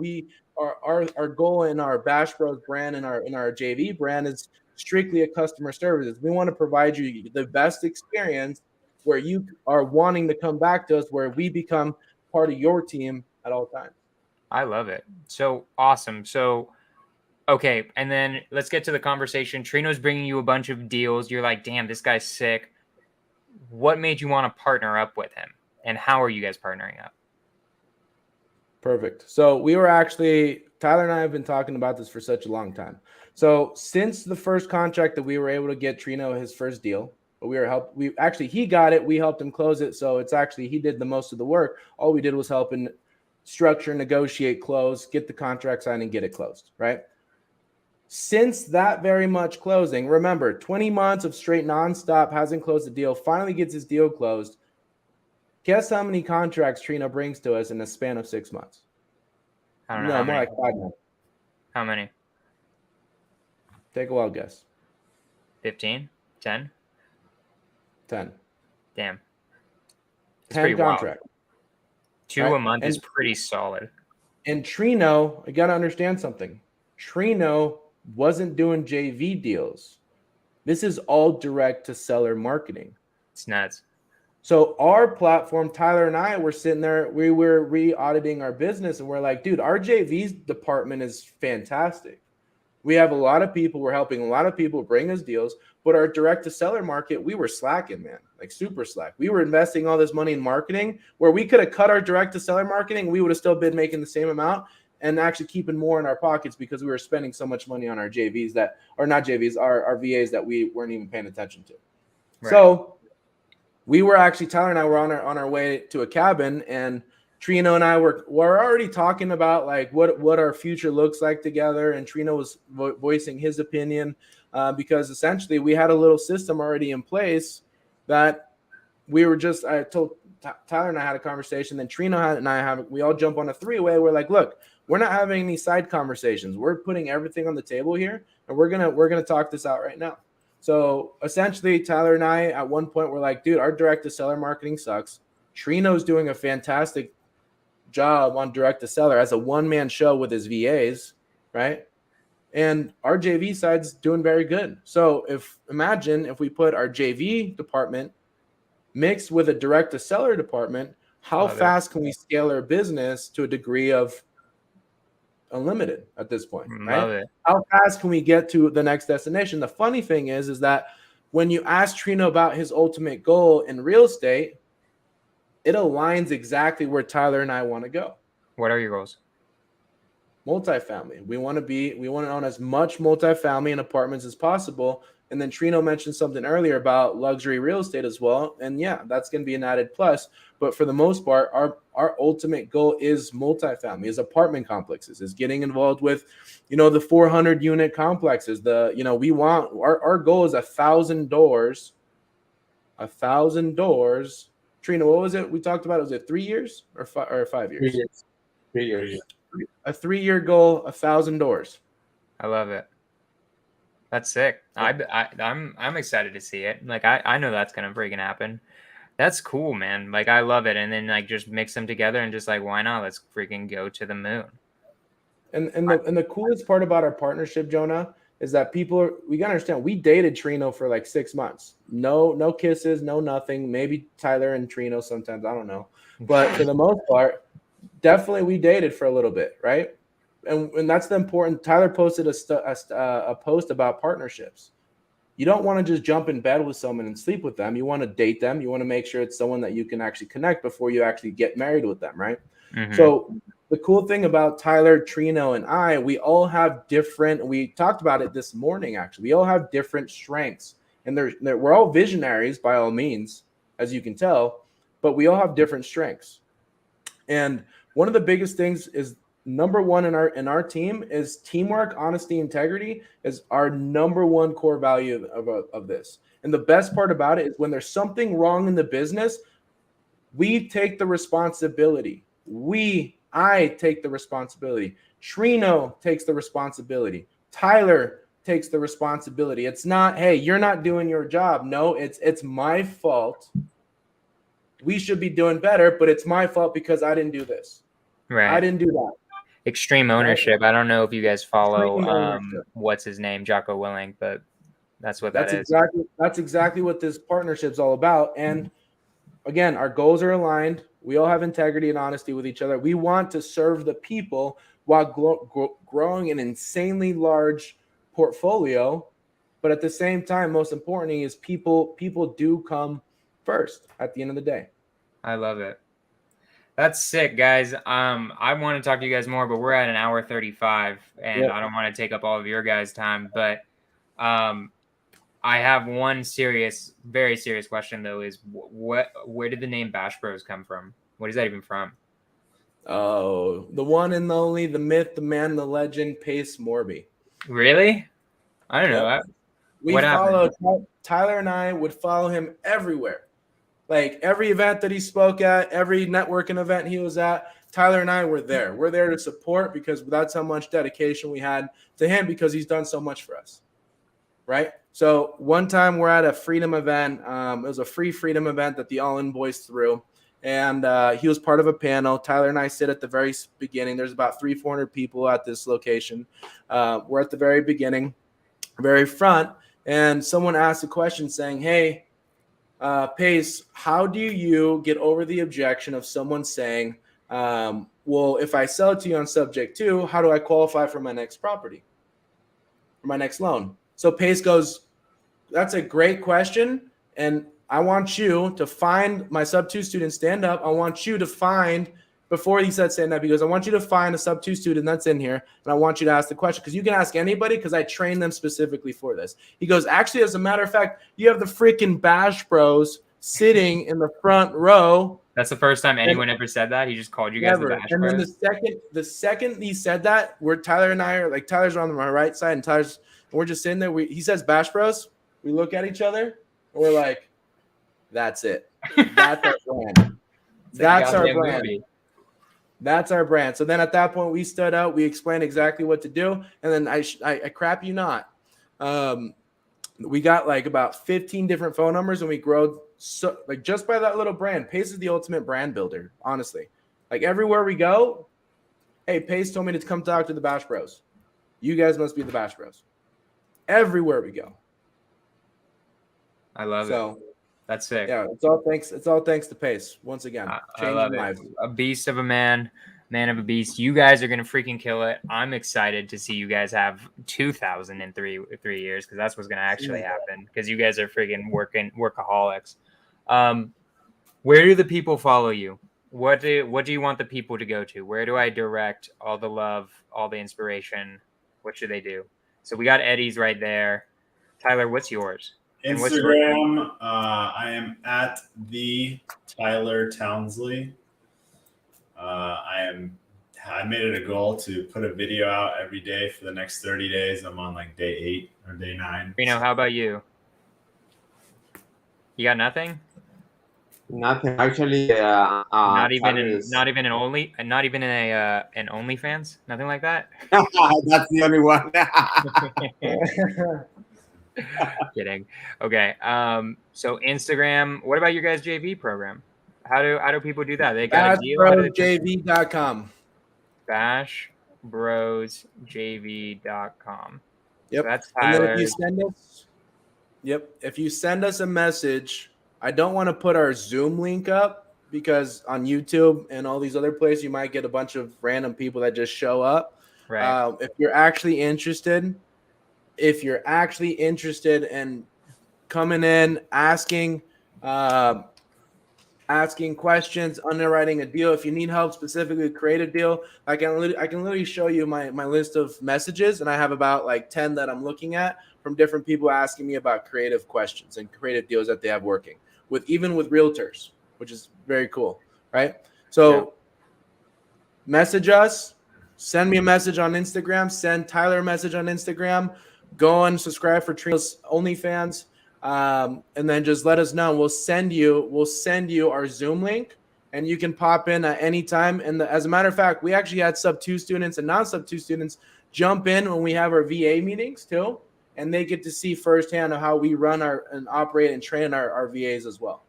Our goal in our Bash Bros brand and our JV brand is strictly a customer service. We want to provide you the best experience where you are wanting to come back to us, where we become part of your team at all times. I love it. So awesome. So, okay. And then let's get to the conversation. Trino's bringing you a bunch of deals. You're like, damn, this guy's sick. What made you want to partner up with him? And how are you guys partnering up? Perfect. So we were actually, Tyler and I have been talking about this for such a long time. So since the first contract that we were able to get Trino his first deal, he got it. We helped him close it. So it's actually, he did the most of the work. All we did was help him structure, negotiate, close, get the contract signed and get it closed. Right. Since that very much closing, remember 20 months of straight nonstop, hasn't closed the deal, finally gets his deal closed. Guess how many contracts Trino brings to us in a span of 6 months? I don't know. More like 5 months. How many? Take a wild guess. 15? 10? 10. Damn. That's 10 contracts. Wild. 2 a month is pretty solid. And Trino, I got to understand something. Trino wasn't doing JV deals. This is all direct to seller marketing. It's nuts. So our platform, Tyler and I were sitting there, we were re-auditing our business and we're like, dude, our JV's department is fantastic. We have a lot of people, we're helping a lot of people bring us deals, but our direct to seller market, we were slacking, man, like super slack. We were investing all this money in marketing where we could have cut our direct to seller marketing. We would have still been making the same amount and actually keeping more in our pockets because we were spending so much money on our JVs that, or not JVs, our VAs that we weren't even paying attention to. Right. So we were actually, Tyler and I were on our way to a cabin, and Trino and I were already talking about like what our future looks like together. And Trino was voicing his opinion because essentially we had a little system already in place that we were just, I told Tyler and I had a conversation, then Trino and I we all jump on a 3-way. We're like, look, we're not having any side conversations. We're putting everything on the table here, and we're gonna talk this out right now. So essentially, Tyler and I at one point were like, dude, our direct to seller marketing sucks. Trino's doing a fantastic job on direct to seller as a one-man show with his VAs, right? And our JV side's doing very good. So imagine if we put our JV department mixed with a direct to seller department, how fast can we scale our business to a degree of unlimited at this point, right? How fast can we get to the next destination? The funny thing is that when you ask Trino about his ultimate goal in real estate, it aligns exactly where Tyler and I want to go. What are your goals? Multifamily. We want to own as much multifamily and apartments as possible. And then Trino mentioned something earlier about luxury real estate as well. And yeah, that's going to be an added plus. But for the most part, our ultimate goal is multifamily, is apartment complexes, is getting involved with, the 400 unit complexes. We want, our goal is 1,000 doors. 1,000 doors. Trino, what was it we talked about? Was it 3 years or 5 years? 3 years. 3 years. A 3-year goal, 1,000 doors. I love it. That's sick. I'm excited to see it. Like I know that's gonna freaking happen. That's cool, man. Like I love it. And then like just mix them together and just like why not? Let's freaking go to the moon. And the coolest part about our partnership, Jonah, is that we gotta understand we dated Trino for like 6 months. No kisses, no nothing. Maybe Tyler and Trino sometimes, I don't know. But for the most part, definitely we dated for a little bit, right? And that's the important. Tyler posted a post about partnerships. You don't want to just jump in bed with someone and sleep with them. You want to date them. You want to make sure it's someone that you can actually connect before you actually get married with them, right? Mm-hmm. So the cool thing about Tyler, Trino, and I, we all have different. We talked about it this morning. Actually, we all have different strengths, and we're all visionaries by all means, as you can tell. But we all have different strengths, and one of the biggest things is. Number one in our team is teamwork, honesty, integrity is our number one core value of this. And the best part about it is when there's something wrong in the business, we take the responsibility. We I take the responsibility. Trino takes the responsibility. Tyler takes the responsibility. It's not, hey, you're not doing your job. No, it's my fault. We should be doing better, but it's my fault because I didn't do this. Right. I didn't do that. Extreme ownership. Right? I don't know if you guys follow what's his name, Jocko Willink, but that's what that is. That's exactly what this partnership's all about. And again, our goals are aligned. We all have integrity and honesty with each other. We want to serve the people while growing an insanely large portfolio. But at the same time, most importantly is people do come first at the end of the day. I love it. That's sick, guys. I want to talk to you guys more, but we're at an hour 35, and I don't want to take up all of your guys' time. But I have one very serious question though: is where did the name Bash Bros come from? What is that even from? Oh, the one and the only, the myth, the man, the legend, Pace Morby. Really? I don't know. We followed Tyler, and I would follow him everywhere. Like every event that he spoke at, every networking event he was at, Tyler and I were there. We're there to support because that's how much dedication we had to him because he's done so much for us. Right? So one time we're at a freedom event. It was a free freedom event that the All In Boys threw. And he was part of a panel. Tyler and I sit at the very beginning. There's about 300-400 people at this location. We're at the very beginning, very front. And someone asked a question saying, hey, Pace, how do you get over the objection of someone saying, well, if I sell it to you on subject to, how do I qualify for my next property, for my next loan? So Pace goes, that's a great question. And I want you to find my sub-2 student, stand up. I want you to find, before he said stand up, he goes, I want you to find a sub-2 student that's in here, and I want you to ask the question because you can ask anybody because I trained them specifically for this. He goes, actually, as a matter of fact, you have the freaking Bash Bros sitting in the front row. That's the first time anyone ever said that. He just called you guys the Bash Bros. And then the second he said that, where Tyler and I are, like Tyler's on my right side and we're just sitting there. He says Bash Bros. We look at each other and we're like, that's it. That's our brand. That's our brand. Movie. That's our brand. So then at that point, we stood out. We explained exactly what to do. And then I crap you not. We got like about 15 different phone numbers and we grow so like just by that little brand. Pace is the ultimate brand builder, honestly. Like everywhere we go, hey, Pace told me to come talk to the Bash Bros. You guys must be the Bash Bros. Everywhere we go. I love it. That's sick. Yeah, it's all thanks to Pace. Once again, changing lives. A beast of a man of a beast. You guys are gonna freaking kill it. I'm excited to see you guys have 2,000 in 3 years because that's what's gonna actually happen. Because you guys are freaking workaholics. Where do the people follow you? What do you want the people to go to? Where do I direct all the love, all the inspiration? What should they do? So we got Eddie's right there. Tyler, what's yours? Instagram, I am at the Tyler Townsley. I made it a goal to put a video out every day for the next 30 days. I'm on like day 8 or day 9. Reno, how about you? You got nothing? Nothing actually. Not even an OnlyFans, nothing like that. That's the only one. Kidding. Okay. So Instagram. What about your guys' JV program? How do people do that? They got a deal. BashBrosJV.com. BashBrosJV.com. Yep. So that's Tyler. And then if you send us a message, I don't want to put our Zoom link up because on YouTube and all these other places, you might get a bunch of random people that just show up. Right. If you're actually interested in coming in, asking questions, underwriting a deal, if you need help specifically create a deal, I can literally show you my list of messages, and I have about like 10 that I'm looking at from different people asking me about creative questions and creative deals that they have working with realtors, which is very cool, right? So message us, send me a message on Instagram, send Tyler a message on Instagram. Go and subscribe for Trino's OnlyFans, and then just let us know. We'll send you our Zoom link, and you can pop in at any time. And as a matter of fact, we actually had sub 2 students and non-sub 2 students jump in when we have our VA meetings too, and they get to see firsthand of how we run and operate and train our VAs as well.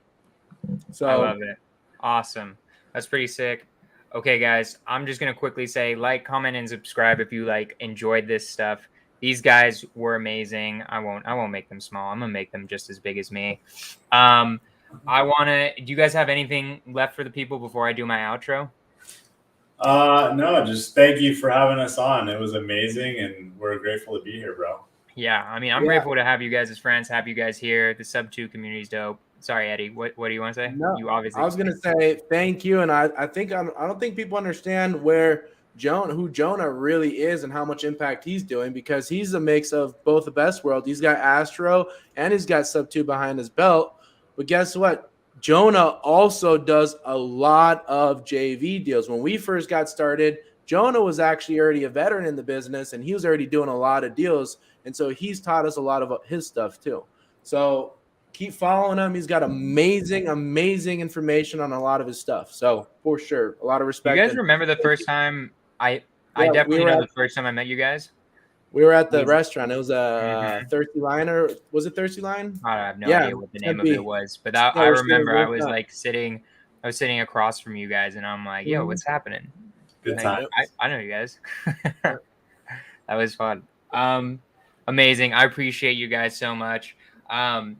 So I love it. Awesome. That's pretty sick. Okay, guys, I'm just gonna quickly say like, comment, and subscribe if you enjoyed this stuff. These guys were amazing. I won't make them small. I'm gonna make them just as big as me. Do you guys have anything left for the people before I do my outro? No, just thank you for having us on. It was amazing, and we're grateful to be here, bro. Yeah, I mean, I'm grateful to have you guys as friends, have you guys here. The sub 2 community is dope. Sorry, Eddie. What do you want to say? No, you obviously. I was gonna say thank you, and I don't think people understand who Jonah really is and how much impact he's doing, because he's a mix of both the best world. He's got Astro and he's got sub 2 behind his belt. But guess what? Jonah also does a lot of JV deals. When we first got started, Jonah was actually already a veteran in the business, and he was already doing a lot of deals. And so he's taught us a lot of his stuff too. So keep following him. He's got amazing, amazing information on a lot of his stuff. So for sure, a lot of respect. You guys remember the first time I definitely know the first time I met you guys? We were at the restaurant. It was a Thirsty Line, or was it Thirsty Line? I have no idea what the name of it was, but I remember I was sitting across from you guys, and I'm like, yo, what's happening? Good time. I know you guys. That was fun. Amazing. I appreciate you guys so much. All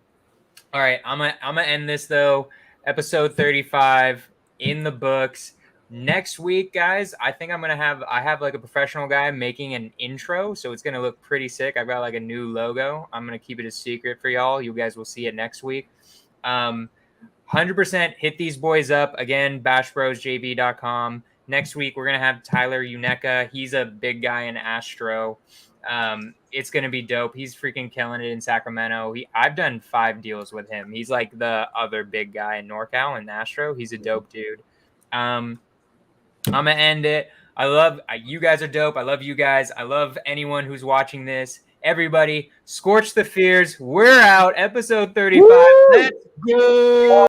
right, I'm gonna end this though. Episode 35 in the books. Next week, guys, I think I have a professional guy making an intro, so it's gonna look pretty sick. I've got a new logo. I'm gonna keep it a secret for y'all. You guys will see it next week. 100% hit these boys up again. bashbrosjv.com. Next week we're gonna have Tyler Uneka. He's a big guy in Astro. It's gonna be dope. He's freaking killing it in Sacramento. I've done 5 deals with him. He's like the other big guy in NorCal and Astro. He's a dope dude. I'm gonna end it. You guys are dope. I love you guys. I love anyone who's watching this. Everybody, Scorch the Fears. We're out. Episode 35. Woo! Let's go.